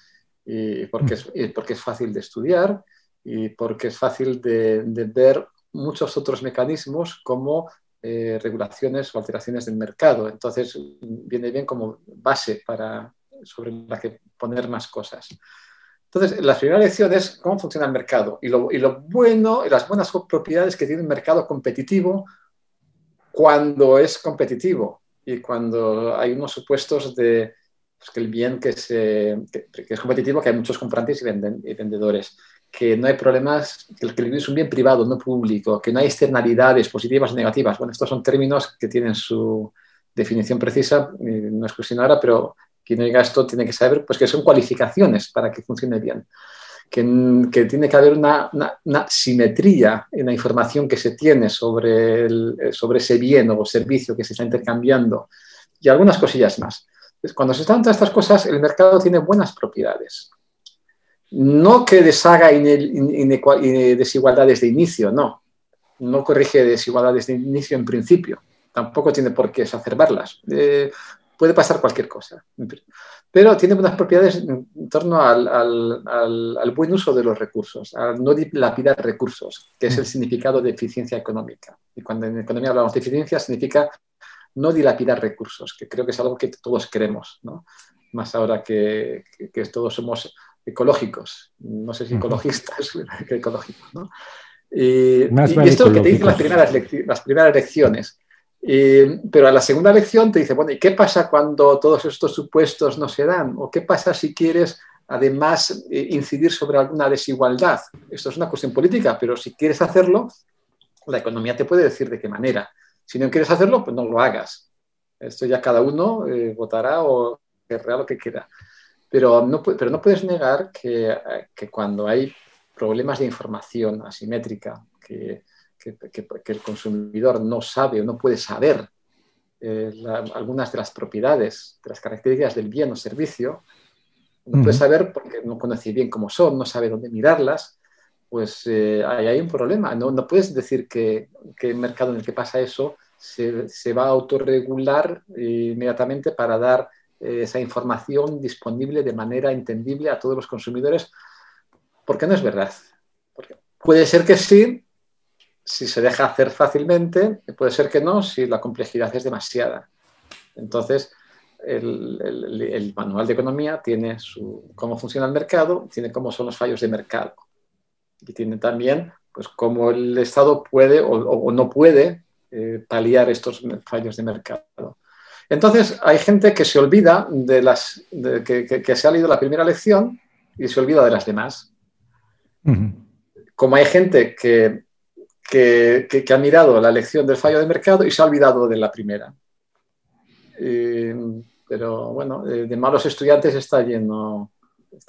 y porque es fácil de estudiar y porque es fácil de ver muchos otros mecanismos como regulaciones o alteraciones del mercado. Entonces, viene bien como base sobre la que poner más cosas. Entonces, la primera lección es cómo funciona el mercado y lo bueno y las buenas propiedades que tiene un mercado competitivo cuando es competitivo y cuando hay unos supuestos de pues, que el bien que es competitivo, que hay muchos comprantes y vendedores, que no hay problemas, que el bien es un bien privado, no público, que no hay externalidades positivas o negativas. Bueno, estos son términos que tienen su definición precisa, no es cuestión ahora, pero quien oiga esto tiene que saber pues, que son cualificaciones para que funcione bien. Que tiene que haber una simetría en la información que se tiene sobre ese bien o servicio que se está intercambiando y algunas cosillas más. Entonces, cuando se están todas estas cosas, el mercado tiene buenas propiedades. No que deshaga desigualdades de inicio, no corrige desigualdades de inicio en principio, tampoco tiene por qué exacerbarlas. Puede pasar cualquier cosa, pero tiene buenas propiedades en torno al buen uso de los recursos, a no dilapidar recursos, que es el significado de eficiencia económica. Y cuando en economía hablamos de eficiencia, significa no dilapidar recursos, que creo que es algo que todos queremos, ¿no? Más ahora que todos somos ecológicos, no sé si ecologistas, que ecológicos, ¿no? Y vale esto es lo que te dicen las primeras lecciones. Pero a la segunda lección te dice, bueno, ¿y qué pasa cuando todos estos supuestos no se dan? ¿O qué pasa si quieres, además, incidir sobre alguna desigualdad? Esto es una cuestión política, pero si quieres hacerlo, la economía te puede decir de qué manera. Si no quieres hacerlo, pues no lo hagas. Esto ya cada uno votará o querrá lo que quiera. Pero no puedes negar que cuando hay problemas de información asimétrica, que el consumidor no sabe o no puede saber algunas de las propiedades, de las características del bien o servicio, no puede saber porque no conoce bien cómo son, no sabe dónde mirarlas, pues ahí hay un problema. No puedes decir que el mercado en el que pasa eso se va a autorregular inmediatamente para dar esa información disponible de manera entendible a todos los consumidores, porque no es verdad. Porque puede ser que sí, si se deja hacer fácilmente, puede ser que no, si la complejidad es demasiada. Entonces, el manual de economía tiene cómo funciona el mercado, tiene cómo son los fallos de mercado. Y tiene también pues, cómo el Estado puede o no puede paliar estos fallos de mercado. Entonces, hay gente que se olvida que se ha leído la primera lección y se olvida de las demás. Como hay gente que ha mirado la lección del fallo de mercado y se ha olvidado de la primera. Pero bueno, de malos estudiantes está llena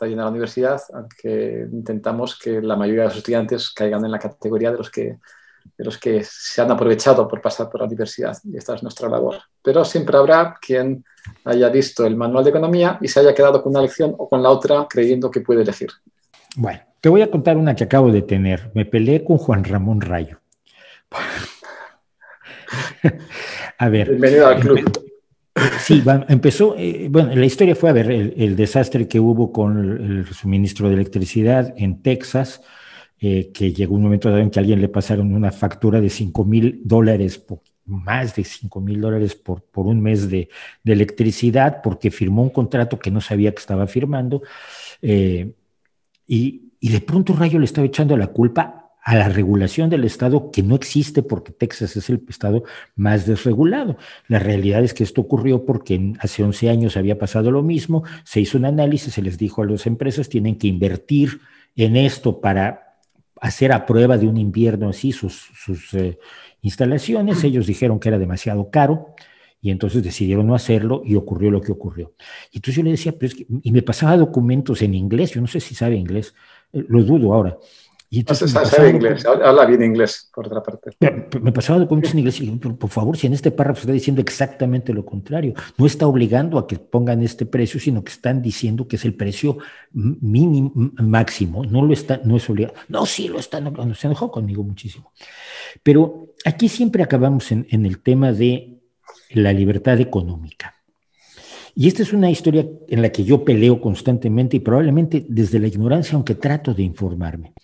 la universidad, aunque intentamos que la mayoría de los estudiantes caigan en la categoría de los que se han aprovechado por pasar por la universidad, y esta es nuestra labor. Pero siempre habrá quien haya visto el manual de economía y se haya quedado con una lección o con la otra creyendo que puede elegir. Bueno, te voy a contar una que acabo de tener. Me peleé con Juan Ramón Rayo. A ver. Bienvenido al club. Sí, empezó, bueno, la historia fue, a ver, el desastre que hubo con el suministro de electricidad en Texas, que llegó un momento dado en que a alguien le pasaron una factura de $5,000, más de $5,000 por un mes de electricidad, porque firmó un contrato que no sabía que estaba firmando, y de pronto Rayo le estaba echando la culpa a la regulación del Estado, que no existe porque Texas es el estado más desregulado. La realidad es que esto ocurrió porque hace 11 años había pasado lo mismo, se hizo un análisis, se les dijo a las empresas, tienen que invertir en esto para hacer a prueba de un invierno así sus instalaciones. Ellos dijeron que era demasiado caro y entonces decidieron no hacerlo y ocurrió lo que ocurrió. Y entonces yo le decía, pero es que, y me pasaba documentos en inglés, yo no sé si sabe inglés, lo dudo ahora. Y entonces sabe inglés, habla bien inglés, por otra parte. Me pasaba documentos en inglés y dije, por favor, si en este párrafo está diciendo exactamente lo contrario, no está obligando a que pongan este precio, sino que están diciendo que es el precio mínimo, máximo, no es obligado. No, sí lo están, se enojó conmigo muchísimo. Pero aquí siempre acabamos en el tema de la libertad económica. Y esta es una historia en la que yo peleo constantemente y probablemente desde la ignorancia, aunque trato de informarme.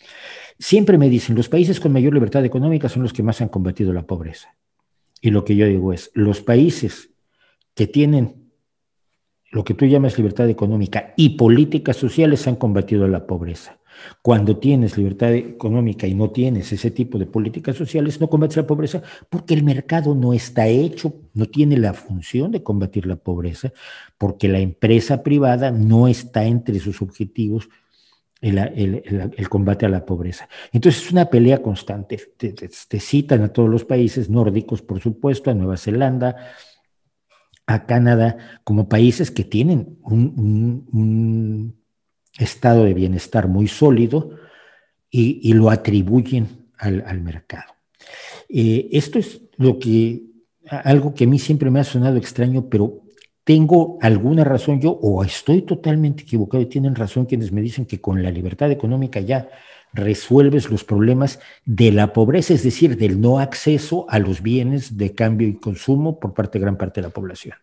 Siempre me dicen, los países con mayor libertad económica son los que más han combatido la pobreza. Y lo que yo digo es, los países que tienen lo que tú llamas libertad económica y políticas sociales han combatido la pobreza. Cuando tienes libertad económica y no tienes ese tipo de políticas sociales, no combates la pobreza porque el mercado no está hecho, no tiene la función de combatir la pobreza, porque la empresa privada no está entre sus objetivos el combate a la pobreza. Entonces es una pelea constante. Te citan a todos los países nórdicos, por supuesto, a Nueva Zelanda, a Canadá, como países que tienen un estado de bienestar muy sólido y lo atribuyen al mercado. Esto es algo que a mí siempre me ha sonado extraño, pero tengo alguna razón yo o estoy totalmente equivocado y tienen razón quienes me dicen que con la libertad económica ya resuelves los problemas de la pobreza, es decir, del no acceso a los bienes de cambio y consumo por parte de gran parte de la población.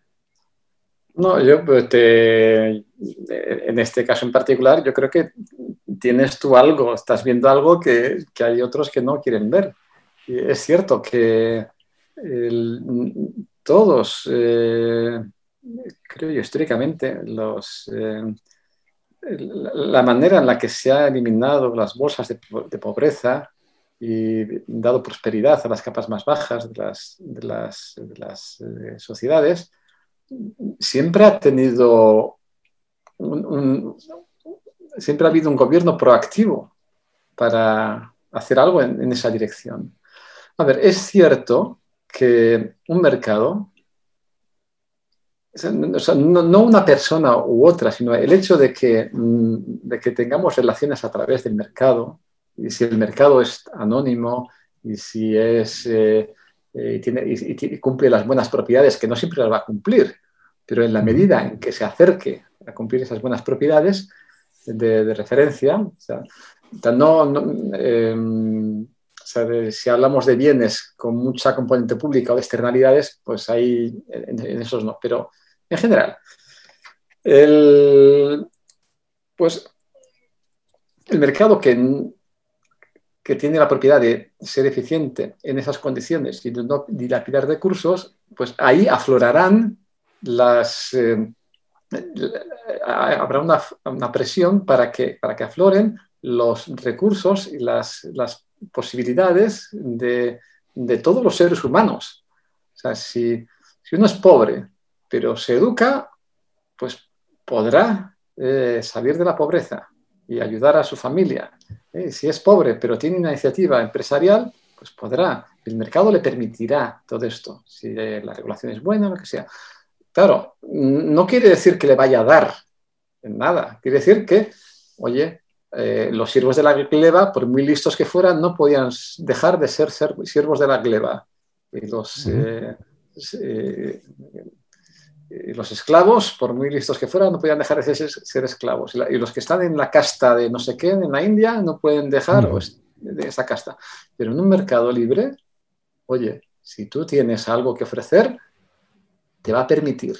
No, yo pues, en este caso en particular, yo creo que tienes tú algo, estás viendo algo que hay otros que no quieren ver. Y es cierto que todos, creo yo, históricamente, la manera en la que se han eliminado las bolsas de pobreza y dado prosperidad a las capas más bajas de las sociedades, siempre ha tenido siempre ha habido un gobierno proactivo para hacer algo en esa dirección. A ver, es cierto que un mercado, o sea, no una persona u otra, sino el hecho de que tengamos relaciones a través del mercado, y si el mercado es anónimo, y si y cumple las buenas propiedades, que no siempre las va a cumplir, pero en la medida en que se acerque a cumplir esas buenas propiedades de referencia, o sea, si hablamos de bienes con mucha componente pública o de externalidades, pues ahí en esos no. Pero en general, pues el mercado que tiene la propiedad de ser eficiente en esas condiciones y de no dilapidar recursos, pues ahí aflorarán habrá una presión para que afloren los recursos y las posibilidades de todos los seres humanos. O sea, si uno es pobre, pero se educa, pues podrá salir de la pobreza y ayudar a su familia. Si es pobre, pero tiene una iniciativa empresarial, pues podrá. El mercado le permitirá todo esto, si la regulación es buena o lo que sea. Claro, no quiere decir que le vaya a dar en nada. Quiere decir que, oye, los siervos de la gleba, por muy listos que fueran, no podían dejar de ser siervos de la gleba. Y los esclavos, por muy listos que fueran, no podían dejar de ser esclavos. Y los que están en la casta de no sé qué, en la India, no pueden dejar de esa casta. Pero en un mercado libre, oye, si tú tienes algo que ofrecer, te va a permitir.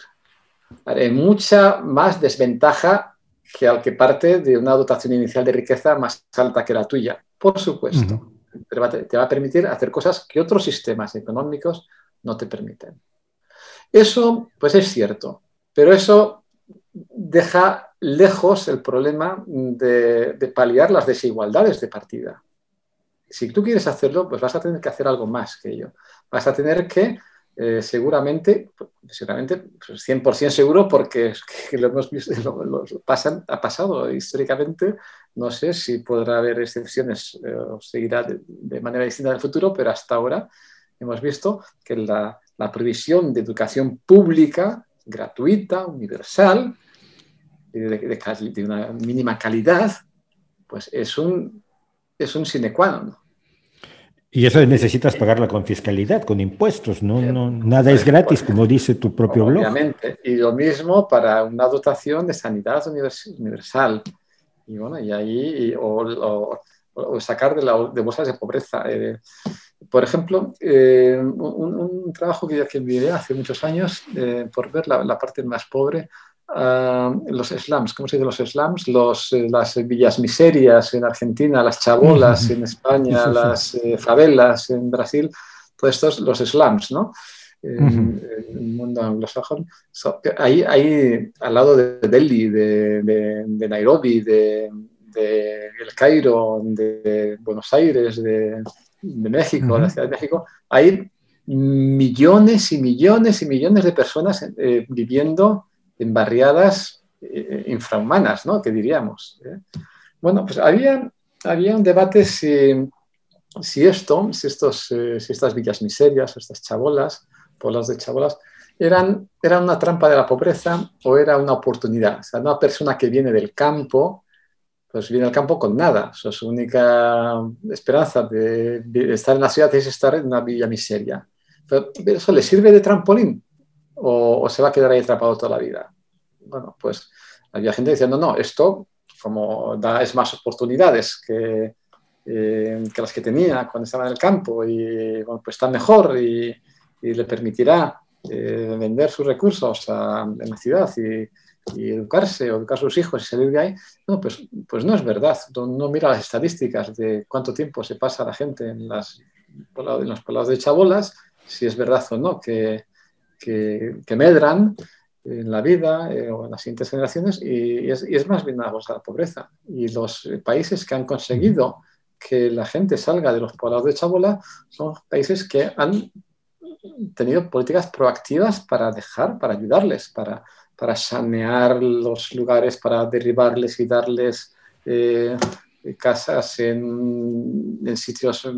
Hay mucha más desventaja que al que parte de una dotación inicial de riqueza más alta que la tuya, por supuesto. Pero te va a permitir hacer cosas que otros sistemas económicos no te permiten. Eso, pues es cierto, pero eso deja lejos el problema de paliar las desigualdades de partida. Si tú quieres hacerlo, pues vas a tener que hacer algo más que ello. Vas a tener que seguramente, pues 100% seguro, porque es que lo hemos visto, ha pasado históricamente. No sé si podrá haber excepciones o seguirá de manera distinta en el futuro, pero hasta ahora hemos visto que la provisión de educación pública, gratuita, universal, de una mínima calidad, pues es un sine qua non. Y eso necesitas pagarla con fiscalidad, con impuestos, nada es gratis, como dice tu propio blog. Obviamente. Y lo mismo para una dotación de sanidad universal. Y bueno, y ahí, o sacar de bolsas de pobreza. Por ejemplo, un trabajo que miré hace muchos años por ver la parte más pobre, los slums, ¿cómo se dice los slums? Las villas miserias en Argentina, las chabolas en Sí, España, sí, sí. las favelas en Brasil, todos estos, los slums, ¿no? En el mundo anglosajón. Ahí, al lado de Delhi, de Nairobi, de El Cairo, de Buenos Aires, de México, de la Ciudad de México, hay millones y millones y millones de personas viviendo en barriadas infrahumanas, ¿no? ¿Qué diríamos? Bueno, pues había un debate si estas villas miserias, estas chabolas, poblados de chabolas, eran una trampa de la pobreza o era una oportunidad. O sea, una persona que viene del campo, pues viene al campo con nada. O sea, su única esperanza de estar en la ciudad es estar en una villa miseria. Pero ¿eso le sirve de trampolín o se va a quedar ahí atrapado toda la vida? Bueno, pues había gente diciendo, no, esto como es más oportunidades que las que tenía cuando estaba en el campo y bueno, pues está mejor y le permitirá vender sus recursos en la ciudad y educarse o educar a sus hijos y salir de ahí. No, pues no es verdad. No mira las estadísticas de cuánto tiempo se pasa la gente en los poblados de chabolas, si es verdad o no que medran en la vida o en las siguientes generaciones y es más bien una bolsa de la pobreza. Y los países que han conseguido que la gente salga de los poblados de chabola son países que han tenido políticas proactivas para ayudarles, para sanear los lugares, para derribarles y darles casas en sitios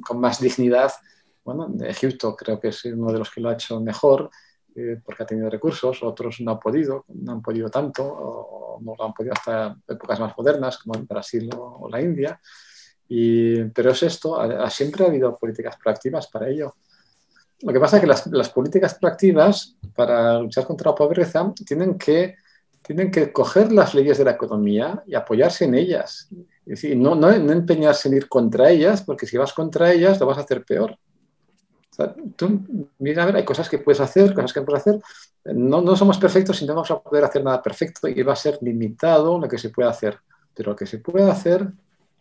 con más dignidad. Bueno, Egipto creo que es uno de los que lo ha hecho mejor porque ha tenido recursos, otros no han podido tanto, o no lo han podido hasta épocas más modernas como en Brasil o la India. Pero es esto, siempre ha habido políticas proactivas para ello. Lo que pasa es que las políticas proactivas para luchar contra la pobreza tienen que coger las leyes de la economía y apoyarse en ellas. Es decir, no empeñarse en ir contra ellas, porque si vas contra ellas lo vas a hacer peor. O sea, tú, mira, a ver, hay cosas que puedes hacer, cosas que no puedes hacer. No somos perfectos y no vamos a poder hacer nada perfecto y va a ser limitado lo que se puede hacer. Pero lo que se puede hacer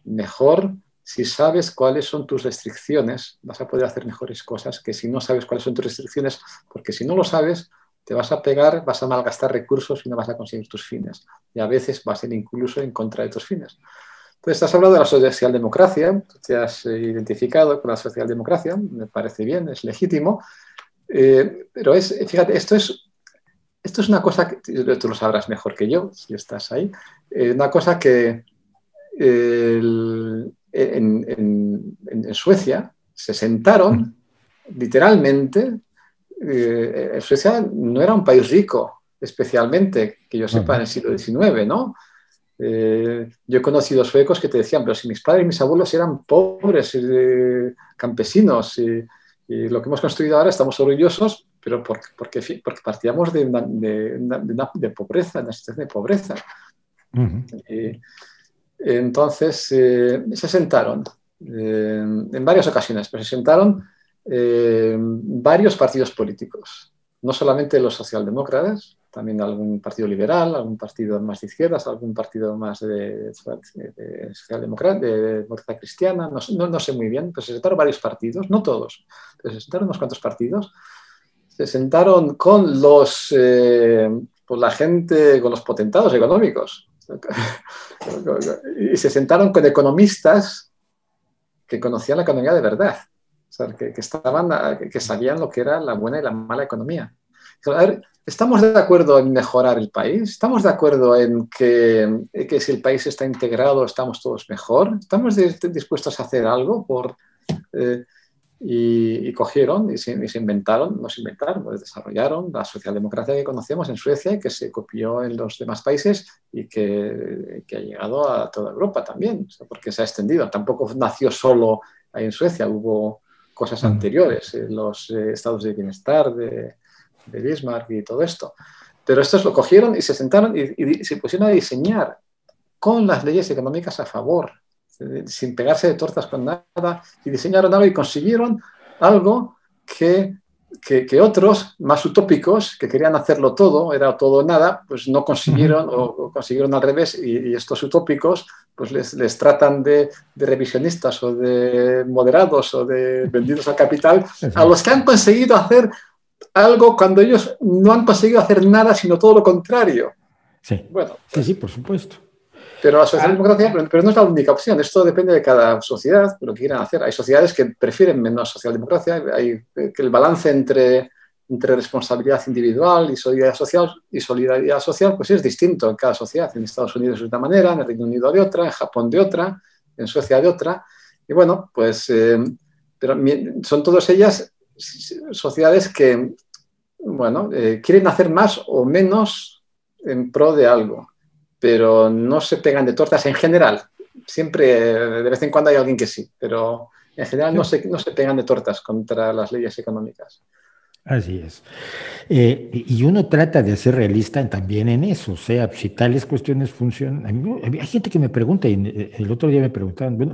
mejor, si sabes cuáles son tus restricciones, vas a poder hacer mejores cosas que si no sabes cuáles son tus restricciones, porque si no lo sabes, te vas a pegar, vas a malgastar recursos y no vas a conseguir tus fines. Y a veces vas a ir incluso en contra de tus fines. Entonces, has hablado de la socialdemocracia, te has identificado con la socialdemocracia, me parece bien, es legítimo, pero fíjate, esto es una cosa que tú lo sabrás mejor que yo, si estás ahí, una cosa que en Suecia se sentaron literalmente. Suecia no era un país rico, especialmente, que yo sepa, en el siglo XIX, ¿no? Yo he conocido suecos que te decían, pero si mis padres y mis abuelos eran pobres, campesinos, y lo que hemos construido ahora estamos orgullosos, pero porque partíamos de pobreza, de una situación de pobreza. Entonces, se sentaron en varias ocasiones, pero se sentaron varios partidos políticos, no solamente los socialdemócratas, también algún partido liberal, algún partido más de izquierdas, algún partido más de socialdemócrata, de democracia cristiana, no sé muy bien, pero se sentaron varios partidos, no todos, pero se sentaron unos cuantos partidos, se sentaron con la gente, con los potentados económicos, y se sentaron con economistas que conocían la economía de verdad, o sea, que sabían lo que era la buena y la mala economía. A ver, ¿estamos de acuerdo en mejorar el país? ¿Estamos de acuerdo en que si el país está integrado estamos todos mejor? ¿Estamos dispuestos a hacer algo y cogieron y se inventaron, desarrollaron la socialdemocracia que conocemos en Suecia y que se copió en los demás países y que ha llegado a toda Europa también, o sea, porque se ha extendido. Tampoco nació solo ahí en Suecia, hubo cosas anteriores, los estados de bienestar de Bismarck y todo esto. Pero estos lo cogieron y se sentaron y se pusieron a diseñar con las leyes económicas a favor, sin pegarse de tortas con nada, y diseñaron algo y consiguieron algo que que otros más utópicos, que querían hacerlo todo, era todo o nada, pues no consiguieron o consiguieron al revés y estos utópicos pues les tratan de revisionistas o de moderados o de vendidos al capital, a los que han conseguido hacer algo cuando ellos no han conseguido hacer nada, sino todo lo contrario. Sí, bueno, pues, sí, por supuesto. Pero la socialdemocracia, pero no es la única opción. Esto depende de cada sociedad, lo que quieran hacer. Hay sociedades que prefieren menos socialdemocracia. Hay que el balance entre responsabilidad individual y solidaridad social, pues es distinto en cada sociedad. En Estados Unidos de una manera, en el Reino Unido de otra, en Japón de otra, en Suecia de otra. Y bueno, pues pero son todas ellas sociedades que, bueno, quieren hacer más o menos en pro de algo, pero no se pegan de tortas en general. Siempre, de vez en cuando hay alguien que sí, pero en general no se pegan de tortas contra las leyes económicas. Así es. Y uno trata de ser realista también en eso, o sea, si tales cuestiones funcionan. Hay gente que me pregunta, y el otro día me preguntaban, bueno,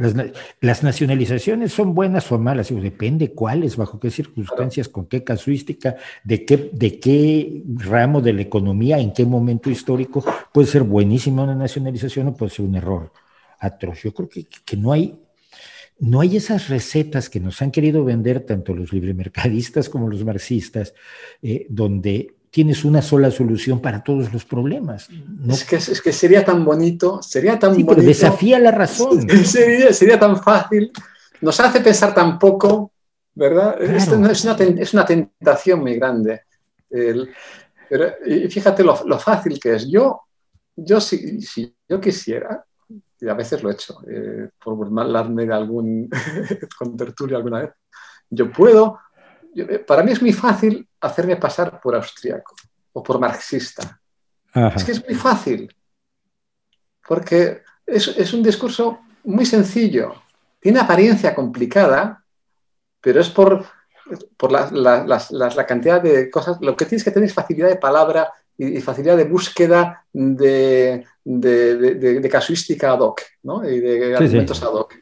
las nacionalizaciones son buenas o malas. Digo, depende cuáles, bajo qué circunstancias, con qué casuística, de qué ramo de la economía, en qué momento histórico. Puede ser buenísima una nacionalización o puede ser un error atroz. Yo creo que no hay esas recetas que nos han querido vender tanto los libremercadistas como los marxistas, donde tienes una sola solución para todos los problemas. ¿No? Es que sería tan bonito, pero desafía la razón. Sería tan fácil, nos hace pensar tan poco, ¿verdad? Claro. Esto es una tentación muy grande. Pero y fíjate lo fácil que es. Si yo quisiera, y a veces lo he hecho, por burlarme de algún contertulio alguna vez, para mí es muy fácil hacerme pasar por austríaco o por marxista. Ajá. Es que es muy fácil, porque es un discurso muy sencillo, tiene apariencia complicada, pero es por la cantidad de cosas. Lo que tienes que tener es facilidad de palabra y facilidad de búsqueda de casuística ad hoc, ¿no? Y de argumentos ad hoc.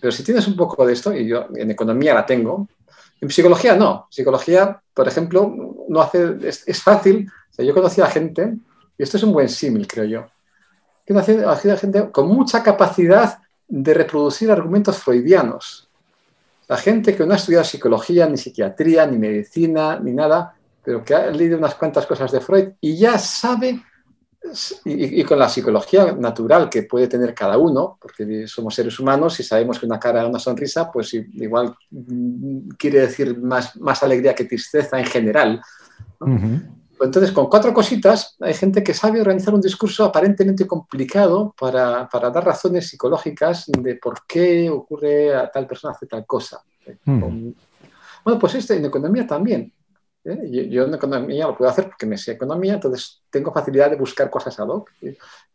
Pero si tienes un poco de esto, y yo en economía la tengo, en psicología no. Psicología, por ejemplo, es fácil. O sea, yo conocí a gente, y esto es un buen símil, creo yo, que conocí a gente con mucha capacidad de reproducir argumentos freudianos. La gente que no ha estudiado psicología, ni psiquiatría, ni medicina, ni nada, pero que ha leído unas cuantas cosas de Freud y ya sabe, y con la psicología natural que puede tener cada uno, porque somos seres humanos y sabemos que una cara, una sonrisa, pues igual quiere decir más alegría que tristeza en general, ¿no? Entonces, con 4 cositas, hay gente que sabe organizar un discurso aparentemente complicado para dar razones psicológicas de por qué ocurre a tal persona hacer tal cosa. Bueno, pues en economía también. Yo en economía lo puedo hacer porque me sé economía, entonces tengo facilidad de buscar cosas ad hoc.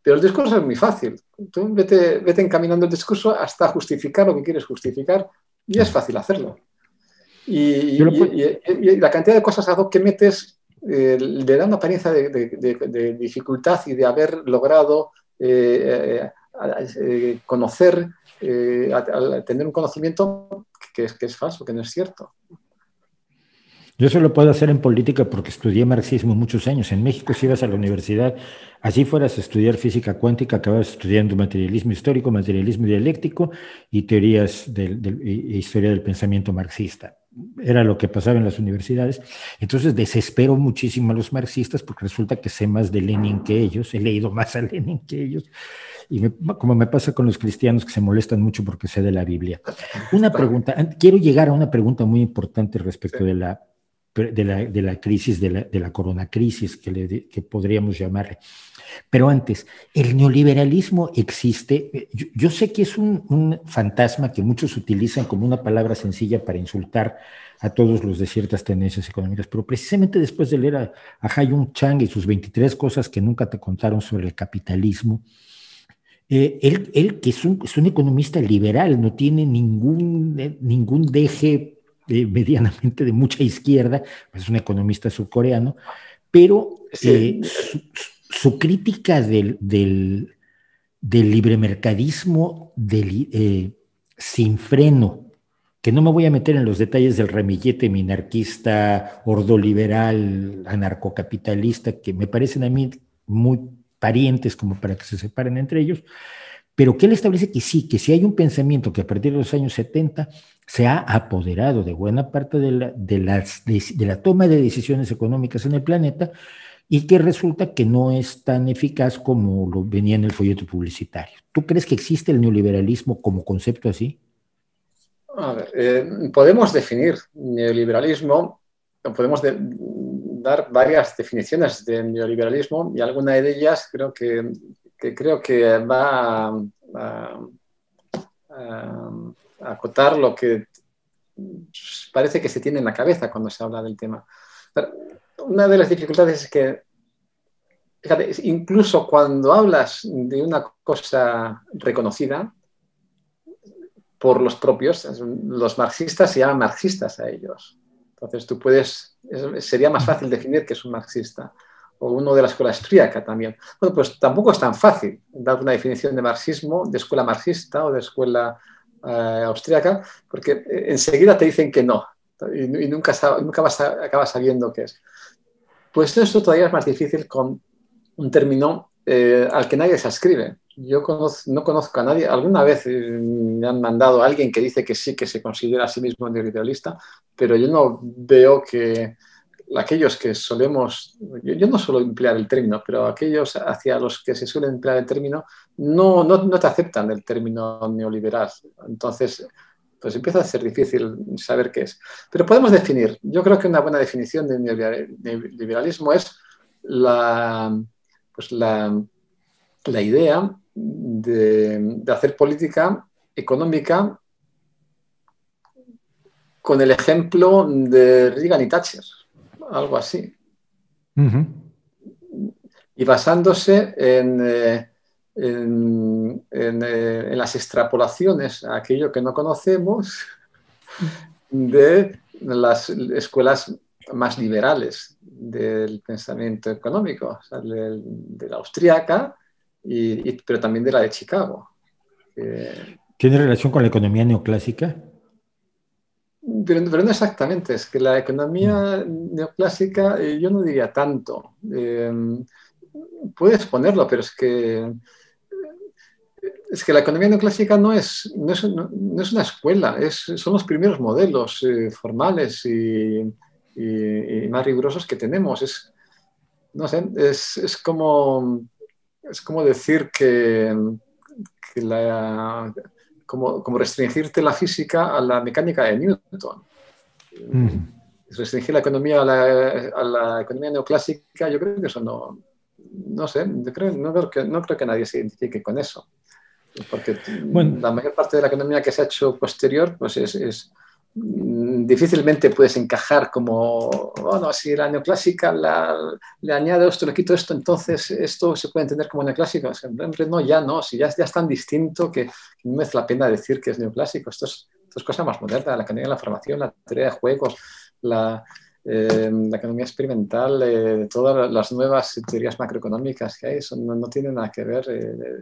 Pero el discurso es muy fácil. Tú vete encaminando el discurso hasta justificar lo que quieres justificar y es fácil hacerlo. Y la cantidad de cosas ad hoc que metes le da una apariencia de dificultad y de haber logrado conocer, tener un conocimiento que es falso, que no es cierto. Yo eso lo puedo hacer en política porque estudié marxismo muchos años. En México, si ibas a la universidad, así fueras a estudiar física cuántica, acababas estudiando materialismo histórico, materialismo dialéctico y teorías historia del pensamiento marxista. Era lo que pasaba en las universidades. Entonces desespero muchísimo a los marxistas porque resulta que sé más de Lenin que ellos, he leído más a Lenin que ellos. Y como me pasa con los cristianos que se molestan mucho porque sé de la Biblia. Una pregunta, quiero llegar a una pregunta muy importante respecto de la crisis, de la coronacrisis, que podríamos llamarle. Pero antes, ¿el neoliberalismo existe? Yo sé que es un fantasma que muchos utilizan como una palabra sencilla para insultar a todos los de ciertas tendencias económicas, pero precisamente después de leer a Ha-Joon Chang y sus 23 cosas que nunca te contaron sobre el capitalismo, él que es un economista liberal, no tiene ningún deje medianamente de mucha izquierda, es un economista surcoreano, pero su crítica del libremercadismo sin freno que no me voy a meter en los detalles del ramillete minarquista, ordoliberal, anarcocapitalista, que me parecen a mí muy parientes como para que se separen entre ellos, pero que él establece que sí, que si hay un pensamiento que a partir de los años 70 se ha apoderado de buena parte de la toma de decisiones económicas en el planeta y que resulta que no es tan eficaz como lo venía en el folleto publicitario. ¿Tú crees que existe el neoliberalismo como concepto así? A ver, podemos definir neoliberalismo, dar varias definiciones de neoliberalismo y alguna de ellas creo que va a acotar lo que parece que se tiene en la cabeza cuando se habla del tema. Pero una de las dificultades es que, fíjate, incluso cuando hablas de una cosa reconocida por los propios, los marxistas se llaman marxistas a ellos. Entonces tú sería más fácil definir que es un marxista. O uno de la escuela austríaca también. Bueno, pues tampoco es tan fácil dar una definición de marxismo, de escuela marxista o de escuela austríaca, porque enseguida te dicen que no, y nunca acabas sabiendo qué es. Pues esto todavía es más difícil con un término al que nadie se ascribe. Yo no conozco a nadie, alguna vez me han mandado a alguien que dice que sí, que se considera a sí mismo neoliberalista, pero yo no veo que aquellos que solemos, yo no suelo emplear el término, pero aquellos hacia los que se suele emplear el término no te aceptan el término neoliberal. Entonces, pues empieza a ser difícil saber qué es. Pero podemos definir, yo creo que una buena definición de neoliberalismo es la idea de hacer política económica con el ejemplo de Reagan y Thatcher, algo así. Uh-huh. Y basándose en las extrapolaciones a aquello que no conocemos de las escuelas más liberales del pensamiento económico, o sea, de la austríaca, pero también de la de Chicago. ¿Tiene relación con la economía neoclásica? Pero no exactamente, es que la economía neoclásica yo no diría tanto. Puedes ponerlo, pero es que la economía neoclásica no es una escuela, son los primeros modelos formales y más rigurosos que tenemos. No sé, es como decir como restringirte la física a la mecánica de Newton. Restringir la economía a la economía neoclásica, yo creo que eso no sé, no creo que nadie se identifique con eso. Porque la mayor parte de la economía que se ha hecho posterior, pues difícilmente puedes encajar como, bueno, si la neoclásica le añade esto, le quito esto, entonces esto se puede entender como neoclásico. No, ya no, si ya es tan distinto que no merece la pena decir que es neoclásico. Esto es cosa más moderna, la economía de la formación, la teoría de juegos, la economía experimental, todas las nuevas teorías macroeconómicas que hay, no tienen nada que ver,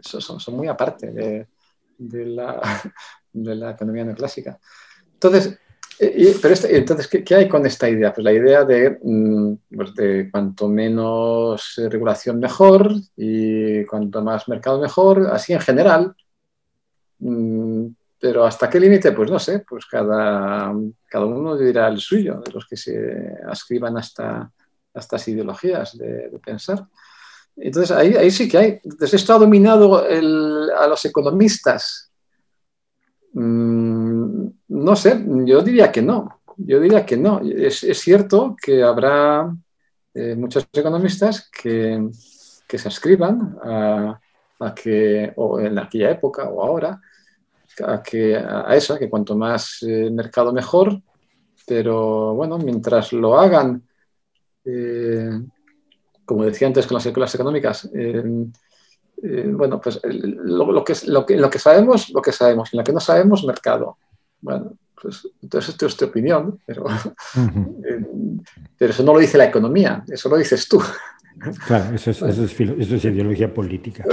son muy aparte de la economía neoclásica. Entonces, entonces, ¿qué hay con esta idea? Pues la idea de cuanto menos regulación mejor y cuanto más mercado mejor, así en general. Pero ¿hasta qué límite? Pues no sé, pues cada uno dirá el suyo, de los que se ascriban hasta estas ideologías de pensar. Entonces ahí sí que hay. Entonces esto ha dominado a los economistas. No sé, yo diría que no. Es cierto que habrá muchos economistas que se ascriban a que, o en aquella época o ahora, a eso, que cuanto más mercado mejor, pero bueno, mientras lo hagan, como decía antes con las escuelas económicas, bueno, pues lo que sabemos, lo que sabemos, y lo que no sabemos, mercado. Bueno, pues entonces esto es tu opinión, pero eso no lo dice la economía, eso lo dices tú. Claro, eso es ideología política.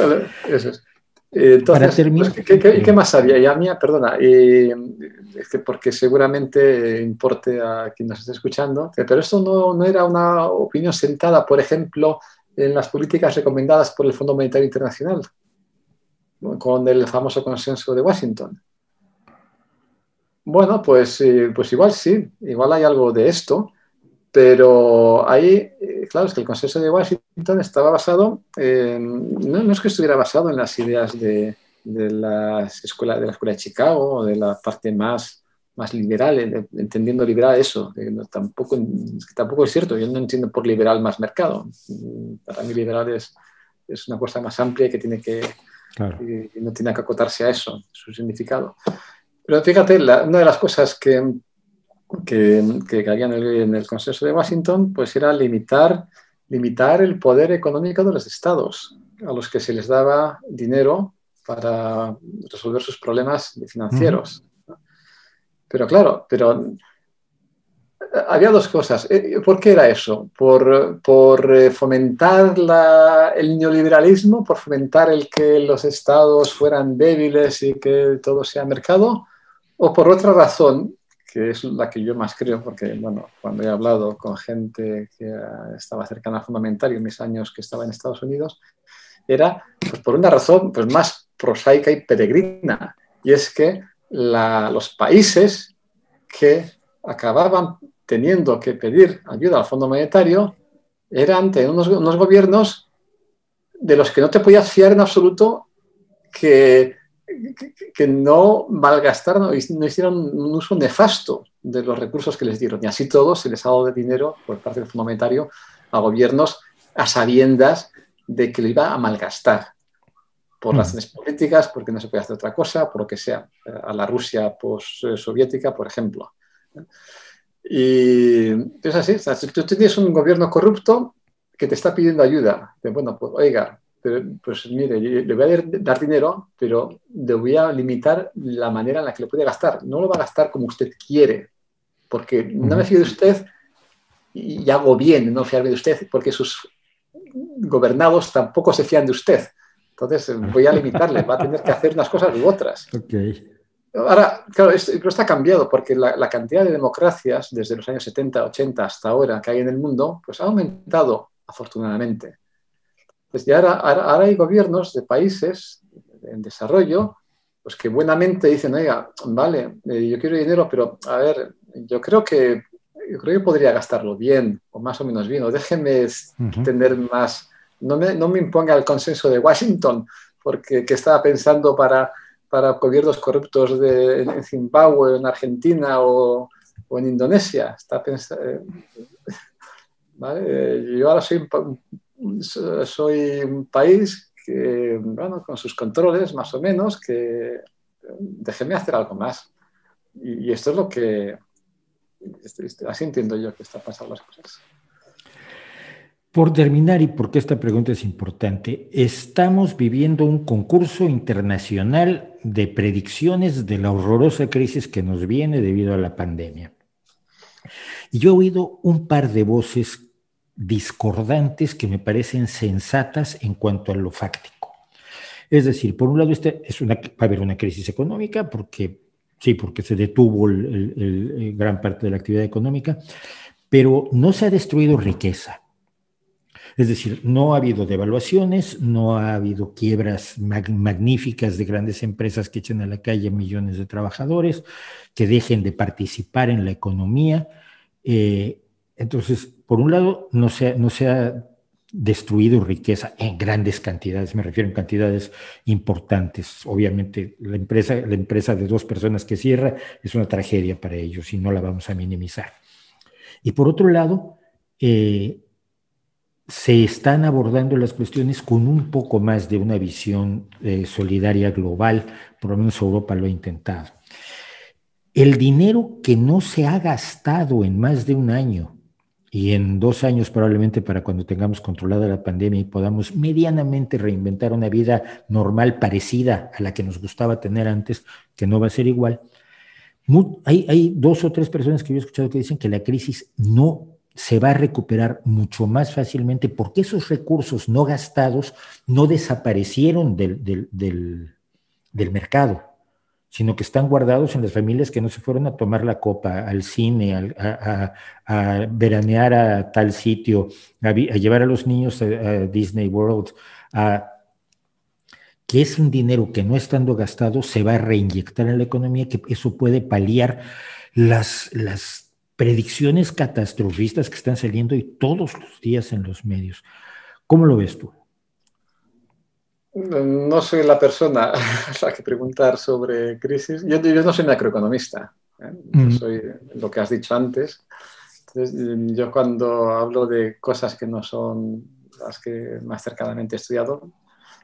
Eso es. Entonces, terminar, pues, ¿qué más había? Y a mí, perdona, es que porque seguramente importe a quien nos esté escuchando, pero esto no era una opinión sentada, por ejemplo, en las políticas recomendadas por el Fondo Monetario Internacional, ¿no? Con el famoso consenso de Washington. Bueno, pues igual sí, igual hay algo de esto, pero ahí, claro, es que el consenso de Washington estaba basado, no es que estuviera basado en las ideas de la escuela de Chicago o de la parte más liberal, entendiendo liberal eso. Tampoco es cierto, yo no entiendo por liberal más mercado. Para mí liberal es una cosa más amplia y que claro. no tiene que acotarse a eso, su significado. Pero fíjate, una de las cosas que había en el consenso de Washington, pues era limitar el poder económico de los estados, a los que se les daba dinero para resolver sus problemas financieros. Uh-huh. Pero claro, había dos cosas. ¿Por qué era eso? ¿Por fomentar el neoliberalismo? ¿Por fomentar el que los estados fueran débiles y que todo sea mercado? ¿O por otra razón, que es la que yo más creo, porque bueno, cuando he hablado con gente que estaba cercana al Fondo Monetario en mis años que estaba en Estados Unidos, era pues, por una razón pues, más prosaica y peregrina, y es que los países que acababan teniendo que pedir ayuda al Fondo Monetario eran unos gobiernos de los que no te podías fiar en absoluto que no malgastaron, no hicieron un uso nefasto de los recursos que les dieron. Y así todo se les ha dado de dinero por parte del Fondo Monetario a gobiernos a sabiendas de que lo iba a malgastar por razones políticas, porque no se puede hacer otra cosa, por lo que sea, a la Rusia post-soviética, por ejemplo. Y es así, o sea, si tú tienes un gobierno corrupto que te está pidiendo ayuda, bueno, pues oiga, pues mire, le voy a dar dinero, pero le voy a limitar la manera en la que lo puede gastar. No lo va a gastar como usted quiere, porque no me fío de usted y hago bien no fiarme de usted, porque sus gobernados tampoco se fían de usted. Entonces voy a limitarle, va a tener que hacer unas cosas u otras. Okay. Ahora, claro, pero está cambiado porque la cantidad de democracias desde los años 70, 80 hasta ahora que hay en el mundo, pues ha aumentado afortunadamente. Pues ya ahora hay gobiernos de países en desarrollo pues que buenamente dicen, oiga, vale, yo quiero dinero, pero a ver, yo creo que podría gastarlo bien o más o menos bien, o déjeme tener más, no me imponga el consenso de Washington, porque que estaba pensando para gobiernos corruptos en Zimbabue, en Argentina o en Indonesia. ¿Vale? Yo ahora soy un país que, bueno, con sus controles más o menos, que déjeme hacer algo más. Y esto es lo que, así entiendo yo que están pasando las cosas. Por terminar, y porque esta pregunta es importante, estamos viviendo un concurso internacional de predicciones de la horrorosa crisis que nos viene debido a la pandemia. Y yo he oído un par de voces discordantes que me parecen sensatas en cuanto a lo fáctico. Es decir, por un lado va a haber una crisis económica, porque se detuvo gran parte de la actividad económica, pero no se ha destruido riqueza. Es decir, no ha habido devaluaciones, no ha habido quiebras magníficas de grandes empresas que echen a la calle millones de trabajadores, que dejen de participar en la economía. Entonces, por un lado, no se ha destruido riqueza en grandes cantidades, me refiero en cantidades importantes. Obviamente, la empresa de 2 personas que cierra es una tragedia para ellos y no la vamos a minimizar. Y por otro lado, se están abordando las cuestiones con un poco más de una visión solidaria global, por lo menos Europa lo ha intentado. El dinero que no se ha gastado en más de un año y en 2 años probablemente para cuando tengamos controlada la pandemia y podamos medianamente reinventar una vida normal parecida a la que nos gustaba tener antes, que no va a ser igual. Hay 2 o 3 personas que yo he escuchado que dicen que la crisis no se va a recuperar mucho más fácilmente porque esos recursos no gastados no desaparecieron del mercado, sino que están guardados en las familias que no se fueron a tomar la copa, al cine, a veranear a tal sitio, a llevar a los niños a Disney World, que es un dinero que no estando gastado se va a reinyectar en la economía, que eso puede paliar las predicciones catastrofistas que están saliendo y todos los días en los medios. ¿Cómo lo ves tú? No soy la persona a la que preguntar sobre crisis. Yo no soy macroeconomista. Yo soy lo que has dicho antes. Entonces, yo cuando hablo de cosas que no son las que más cercanamente he estudiado,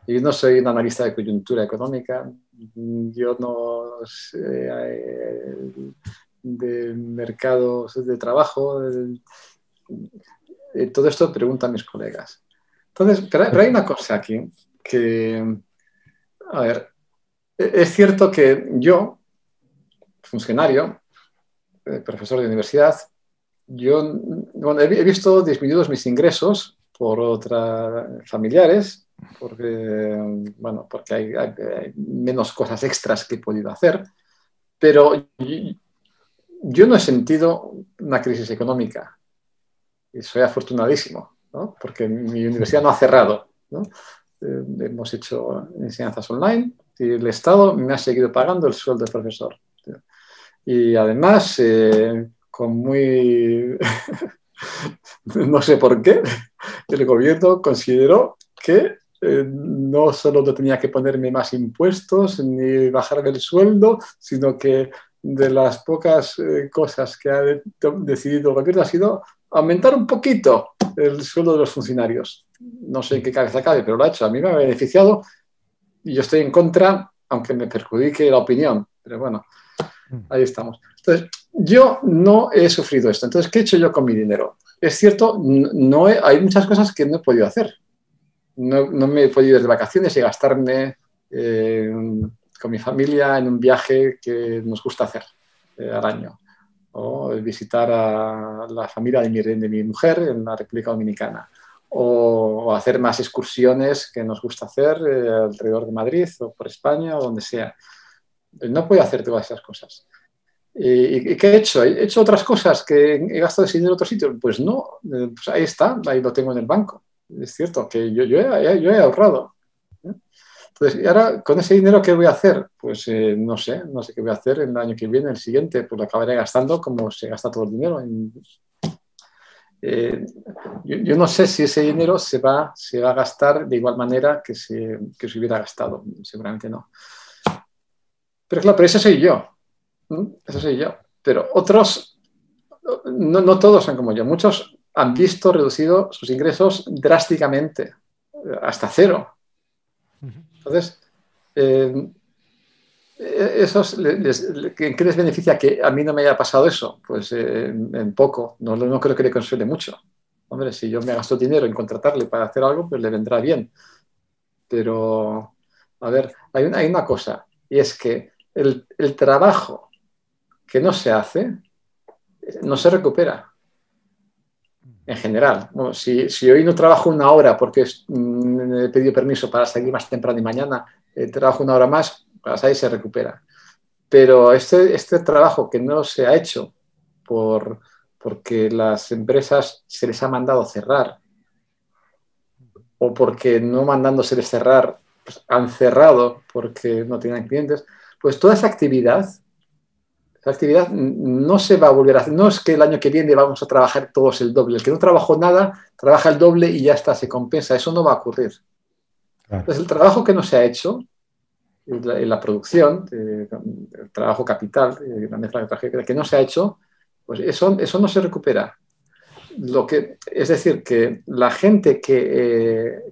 yo no soy un analista de coyuntura económica, yo no sé de mercados de trabajo, todo esto pregunto a mis colegas. Entonces, pero hay una cosa aquí que, a ver, es cierto que yo, funcionario, profesor de universidad, yo bueno, he visto disminuidos mis ingresos por otras familiares, porque, bueno, porque hay menos cosas extras que he podido hacer, pero yo no he sentido una crisis económica y soy afortunadísimo, ¿no? Porque mi universidad no ha cerrado, ¿no? Hemos hecho enseñanzas online y el Estado me ha seguido pagando el sueldo de profesor. Y además, con muy... no sé por qué, el gobierno consideró que no solo no tenía que ponerme más impuestos ni bajarme el sueldo, sino que de las pocas cosas que ha decidido el gobierno ha sido aumentar un poquito el sueldo de los funcionarios. No sé en qué cabeza cabe, pero lo ha hecho. A mí me ha beneficiado y yo estoy en contra, aunque me perjudique la opinión. Pero bueno, ahí estamos. Entonces, yo no he sufrido esto. Entonces, ¿qué he hecho yo con mi dinero? Es cierto, hay muchas cosas que no he podido hacer. No me he podido ir de vacaciones y gastarme con mi familia en un viaje que nos gusta hacer al año. O visitar a la familia de mi mujer en la República Dominicana. O hacer más excursiones que nos gusta hacer alrededor de Madrid o por España o donde sea. No puedo hacer todas esas cosas. ¿Y qué he hecho? ¿He hecho otras cosas que he gastado ese dinero en otro sitio? Pues no, pues ahí está, ahí lo tengo en el banco. Es cierto que yo he ahorrado. Entonces, ¿y ahora con ese dinero qué voy a hacer? Pues no sé qué voy a hacer el año que viene, el siguiente, pues lo acabaré gastando como se gasta todo el dinero. Yo no sé si ese dinero se va a gastar de igual manera que se hubiera gastado, seguramente no. Pero claro, pero ese soy yo. Eso soy yo. Pero otros, no todos son como yo. Muchos han visto reducido sus ingresos drásticamente, hasta cero. Entonces, ¿en qué les beneficia que a mí no me haya pasado eso? Pues en poco. No creo que le consuele mucho. Hombre, si yo me gasto dinero en contratarle para hacer algo, pues le vendrá bien. Pero, a ver, hay una cosa, y es que el trabajo que no se hace no se recupera en general. Bueno, si hoy no trabajo una hora porque he pedido permiso para salir más temprano y mañana trabajo una hora más, pues ahí se recupera. Pero este trabajo que no se ha hecho porque las empresas se les ha mandado cerrar o porque no mandándoseles cerrar pues han cerrado porque no tenían clientes, pues toda esa actividad no se va a volver a hacer. No es que el año que viene vamos a trabajar todos el doble. El que no trabajó nada, trabaja el doble y ya está, se compensa. Eso no va a ocurrir. Claro. Entonces, el trabajo que no se ha hecho, la producción, el trabajo capital, la mezcla de trabajo que no se ha hecho, pues eso no se recupera. Es decir, que la gente que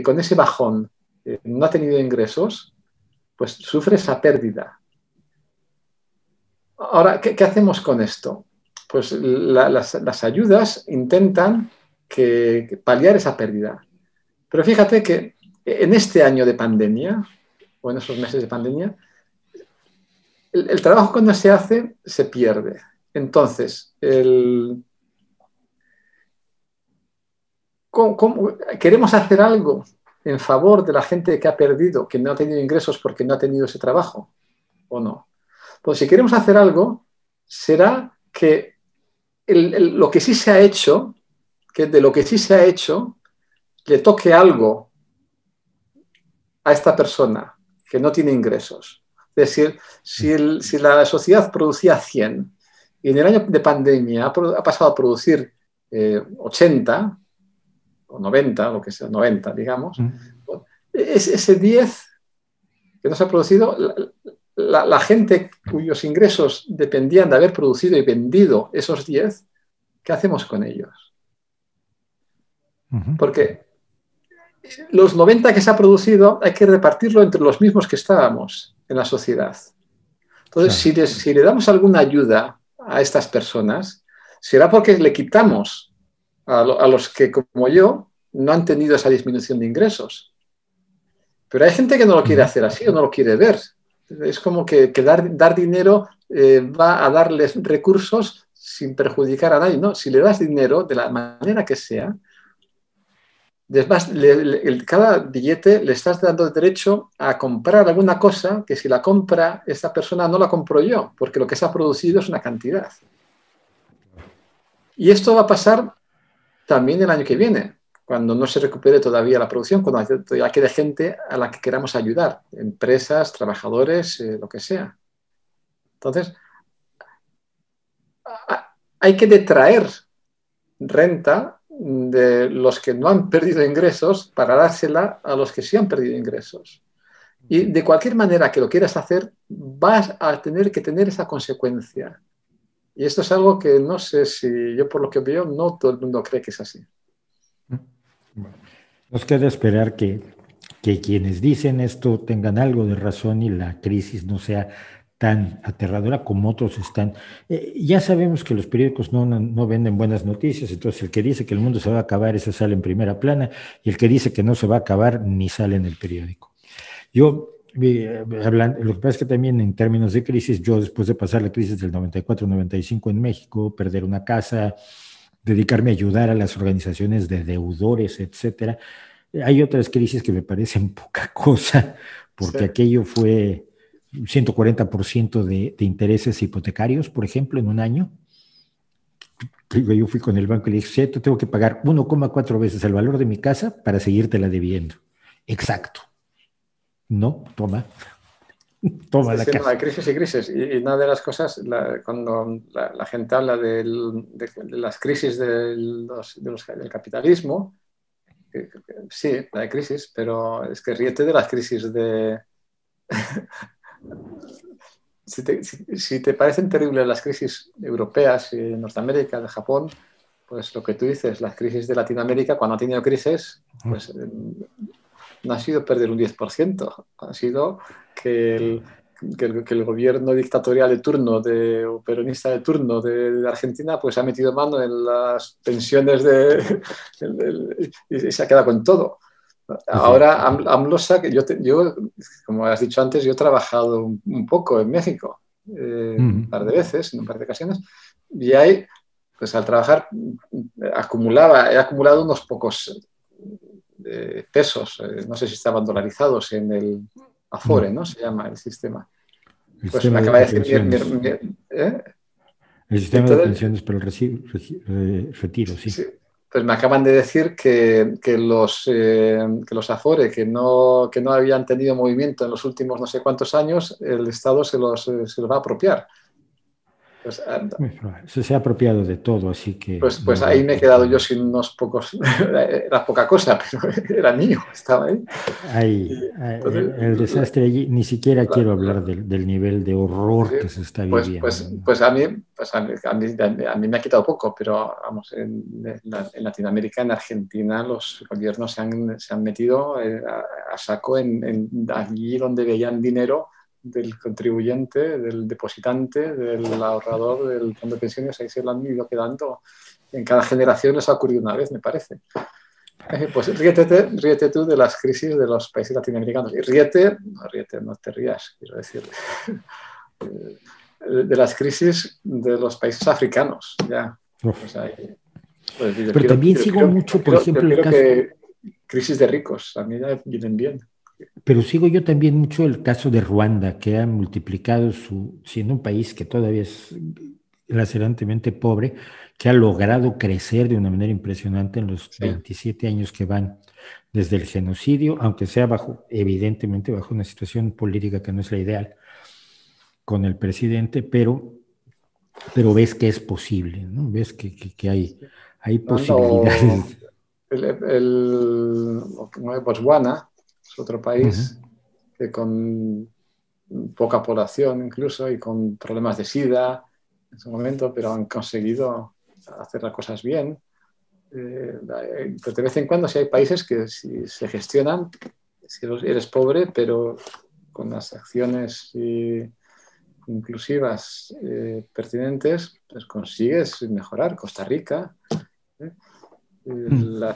con ese bajón no ha tenido ingresos, pues sufre esa pérdida. Ahora, ¿qué hacemos con esto? Pues las ayudas intentan paliar esa pérdida. Pero fíjate que en este año de pandemia, o en esos meses de pandemia, el trabajo cuando se hace se pierde. Entonces, ¿Queremos hacer algo en favor de la gente que ha perdido, que no ha tenido ingresos porque no ha tenido ese trabajo? ¿O no? Pues si queremos hacer algo, será que lo que sí se ha hecho, que de lo que sí se ha hecho, le toque algo a esta persona que no tiene ingresos. Es decir, si la sociedad producía 100 y en el año de pandemia ha pasado a producir 80 o 90, lo que sea, 90, digamos, ese 10 que no se ha producido, la gente cuyos ingresos dependían de haber producido y vendido esos 10, ¿qué hacemos con ellos? Porque los 90 que se ha producido hay que repartirlo entre los mismos que estábamos en la sociedad. Entonces, claro, si le damos alguna ayuda a estas personas, será porque le quitamos a los que, como yo, no han tenido esa disminución de ingresos. Pero hay gente que no lo quiere hacer así o no lo quiere ver. Es como que dar dinero va a darles recursos sin perjudicar a nadie. No, si le das dinero de la manera que sea, cada billete le estás dando derecho a comprar alguna cosa que si la compra esta persona no la compro yo, porque lo que se ha producido es una cantidad. Y esto va a pasar también el año que viene, cuando no se recupere todavía la producción, cuando todavía quede gente a la que queramos ayudar, empresas, trabajadores, lo que sea. Entonces, hay que detraer renta de los que no han perdido ingresos para dársela a los que sí han perdido ingresos. Y de cualquier manera que lo quieras hacer, vas a tener que tener esa consecuencia. Y esto es algo que no sé si yo por lo que veo, no todo el mundo cree que es así. Bueno, nos queda esperar que quienes dicen esto tengan algo de razón y la crisis no sea tan aterradora como otros están. Ya sabemos que los periódicos no venden buenas noticias, entonces el que dice que el mundo se va a acabar, ese sale en primera plana, y el que dice que no se va a acabar, ni sale en el periódico. Yo, lo que pasa es que también en términos de crisis, yo después de pasar la crisis del 94-95 en México, perder una casa, dedicarme a ayudar a las organizaciones de deudores, etcétera, hay otras crisis que me parecen poca cosa, porque sí, aquello fue 140% de intereses hipotecarios, por ejemplo, en un año. Yo fui con el banco y le dije, sí, tengo que pagar 1,4 veces el valor de mi casa para seguírtela debiendo. Exacto. No, toma sí, la sí, casa. No, hay crisis y crisis. Y una de las cosas, cuando la gente habla de las crisis del capitalismo, sí, hay crisis, pero es que ríete de las crisis de... si te parecen terribles las crisis europeas y de Norteamérica, de Japón, pues lo que tú dices, las crisis de Latinoamérica, cuando ha tenido crisis, pues no ha sido perder un 10%, ha sido que el gobierno dictatorial de turno o peronista de turno de Argentina pues ha metido mano en las pensiones y se ha quedado con todo. Ahora AMLO, que yo, como has dicho antes, yo he trabajado un poco en México, un par de veces, en un par de ocasiones, y ahí, pues al trabajar, he acumulado unos pocos pesos, no sé si estaban dolarizados en el Afore, ¿no? Se llama el sistema. El pues sistema me acaba de de decir el sistema de pensiones para el retiro, sí. Sí. Pues me acaban de decir que los Afore, que no habían tenido movimiento en los últimos no sé cuántos años, el Estado se los va a apropiar. Pues, se ha apropiado de todo, así que... Pues ahí me he quedado yo sin unos pocos... Era poca cosa, pero era mío, estaba ahí. Entonces, el desastre allí, ni siquiera quiero hablar del nivel de horror que se está viviendo. Pues a mí me ha quitado poco, pero vamos, en Latinoamérica, en Argentina, los gobiernos se han metido a saco allí donde veían dinero del contribuyente, del depositante, del ahorrador, del fondo de pensiones, ahí se lo han ido quedando. En cada generación les ha ocurrido una vez, me parece. Pues ríete tú de las crisis de los países latinoamericanos. Y ríete, no te rías, quiero decir. De las crisis de los países africanos. Ya. Pues ahí. Pues Pero también sigo mucho, por ejemplo, el creo caso, que crisis de ricos, a mí ya vienen bien. pero sigo yo también mucho el caso de Ruanda, que ha multiplicado siendo un país que todavía es lacerantemente pobre, que ha logrado crecer de una manera impresionante en los Sí. 27 años que van desde el genocidio, aunque sea evidentemente bajo una situación política que no es la ideal con el presidente, pero ves que es posible, ¿no? Ves que hay Cuando posibilidades. Botswana es otro Ujú. país que con poca población incluso y con problemas de SIDA en su momento, pero han conseguido hacer las cosas bien. Pero de vez en cuando sí hay países que si se gestionan, si eres pobre, pero con las acciones inclusivas pertinentes, pues consigues mejorar. Costa Rica, ¿eh? Mm. La,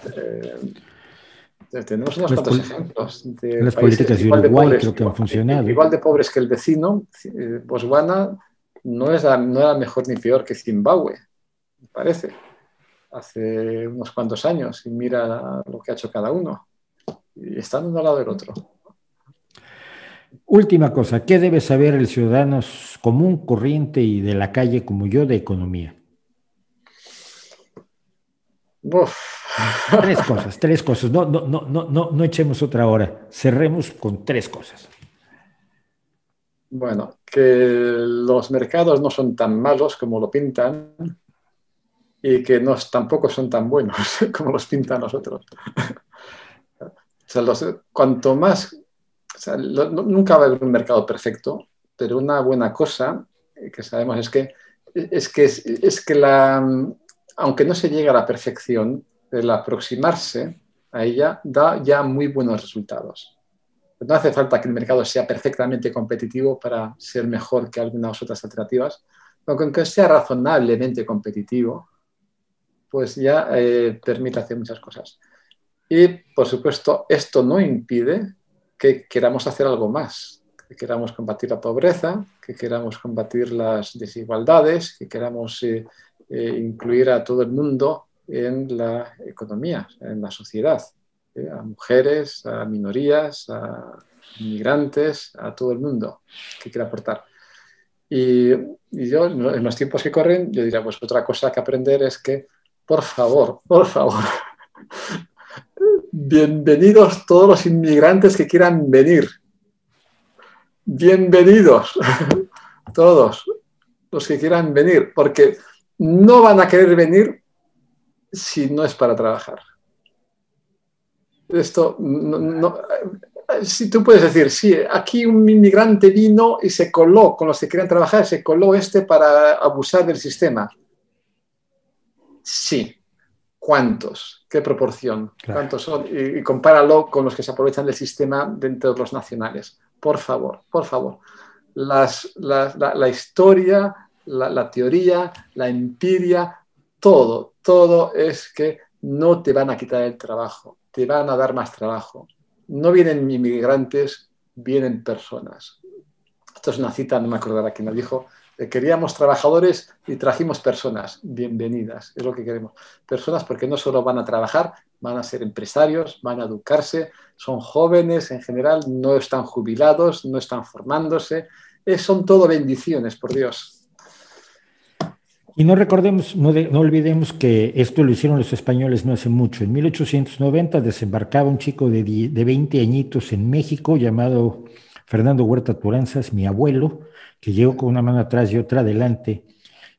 tenemos unos Las, cuantos pol- ejemplos de las países políticas de Uruguay creo que han funcionado. igual de pobres que el vecino. Botswana no era mejor ni peor que Zimbabue, me parece, hace unos cuantos años, y mira lo que ha hecho cada uno. Y están uno al lado del otro. Última cosa, ¿qué debe saber el ciudadano común, corriente y de la calle como yo de economía? Uf. Tres cosas. No, no, no, no, no, no echemos otra hora. Cerremos con tres cosas. Bueno, que los mercados no son tan malos como lo pintan y que no, tampoco son tan buenos como los pintan los otros. O sea, cuanto más, o sea, nunca va a haber un mercado perfecto, pero una buena cosa que sabemos es que aunque no se llegue a la perfección, el aproximarse a ella da ya muy buenos resultados. No hace falta que el mercado sea perfectamente competitivo para ser mejor que algunas otras alternativas, aunque sea razonablemente competitivo, pues ya permite hacer muchas cosas. Y, por supuesto, esto no impide que queramos hacer algo más, que queramos combatir la pobreza, que queramos combatir las desigualdades, que queramos incluir a todo el mundo en la economía, en la sociedad, a mujeres, a minorías, a inmigrantes, a todo el mundo que quiera aportar. Y yo, en los tiempos que corren, yo diría, pues otra cosa que aprender es que, por favor, bienvenidos todos los inmigrantes que quieran venir. Bienvenidos todos los que quieran venir, porque no van a querer venir si no es para trabajar. Esto si tú puedes decir, sí, aquí un inmigrante vino y se coló con los que querían trabajar, se coló para abusar del sistema. Sí. ¿Cuántos? ¿Qué proporción? Claro. ¿Cuántos son? Y compáralo con los que se aprovechan del sistema dentro de los nacionales. Por favor, por favor. La historia, la teoría, la empiria, todo es que no te van a quitar el trabajo, te van a dar más trabajo. No vienen inmigrantes, vienen personas. Esto es una cita, no me acordará quién lo dijo. Queríamos trabajadores y trajimos personas. Bienvenidas, es lo que queremos. Personas porque no solo van a trabajar, van a ser empresarios, van a educarse, son jóvenes en general, no están jubilados, no están formándose. Son todo bendiciones, por Dios. Y no recordemos, no olvidemos que esto lo hicieron los españoles no hace mucho. En 1890 desembarcaba un chico de 20 añitos en México llamado Fernando Huerta Turanzas, mi abuelo, que llegó con una mano atrás y otra adelante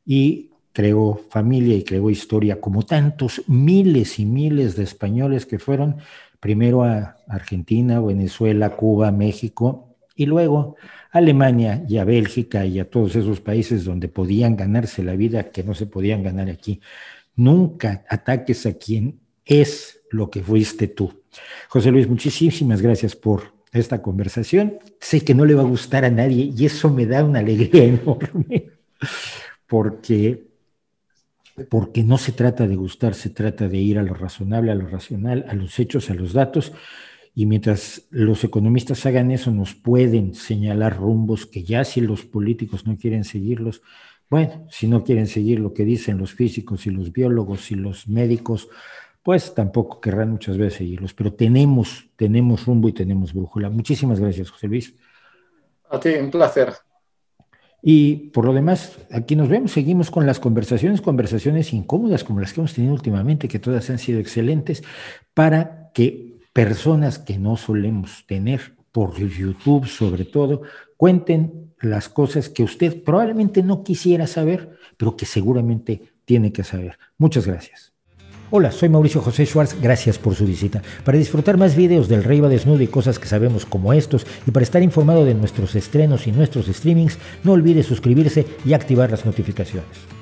y creó familia y creó historia, como tantos miles y miles de españoles que fueron primero a Argentina, Venezuela, Cuba, México y luego a Alemania y a Bélgica y a todos esos países donde podían ganarse la vida que no se podían ganar aquí. Nunca ataques a quien es lo que fuiste tú. José Luis, muchísimas gracias por esta conversación. Sé que no le va a gustar a nadie y eso me da una alegría enorme porque, porque no se trata de gustar, se trata de ir a lo razonable, a lo racional, a los hechos, a los datos. Y mientras los economistas hagan eso, nos pueden señalar rumbos que ya si los políticos no quieren seguirlos, Bueno, si no quieren seguir lo que dicen los físicos y los biólogos y los médicos, pues tampoco querrán muchas veces seguirlos, pero tenemos rumbo y tenemos brújula. Muchísimas gracias, José Luis. A ti, un placer. Y por lo demás, aquí nos vemos, seguimos con las conversaciones incómodas como las que hemos tenido últimamente, que todas han sido excelentes, para que personas que no solemos tener, por YouTube sobre todo, cuenten las cosas que usted probablemente no quisiera saber, pero que seguramente tiene que saber. Muchas gracias. Hola, soy Mauricio José Schwartz, gracias por su visita. Para disfrutar más videos del Rey va Desnudo y cosas que sabemos como estos, y para estar informado de nuestros estrenos y nuestros streamings, no olvide suscribirse y activar las notificaciones.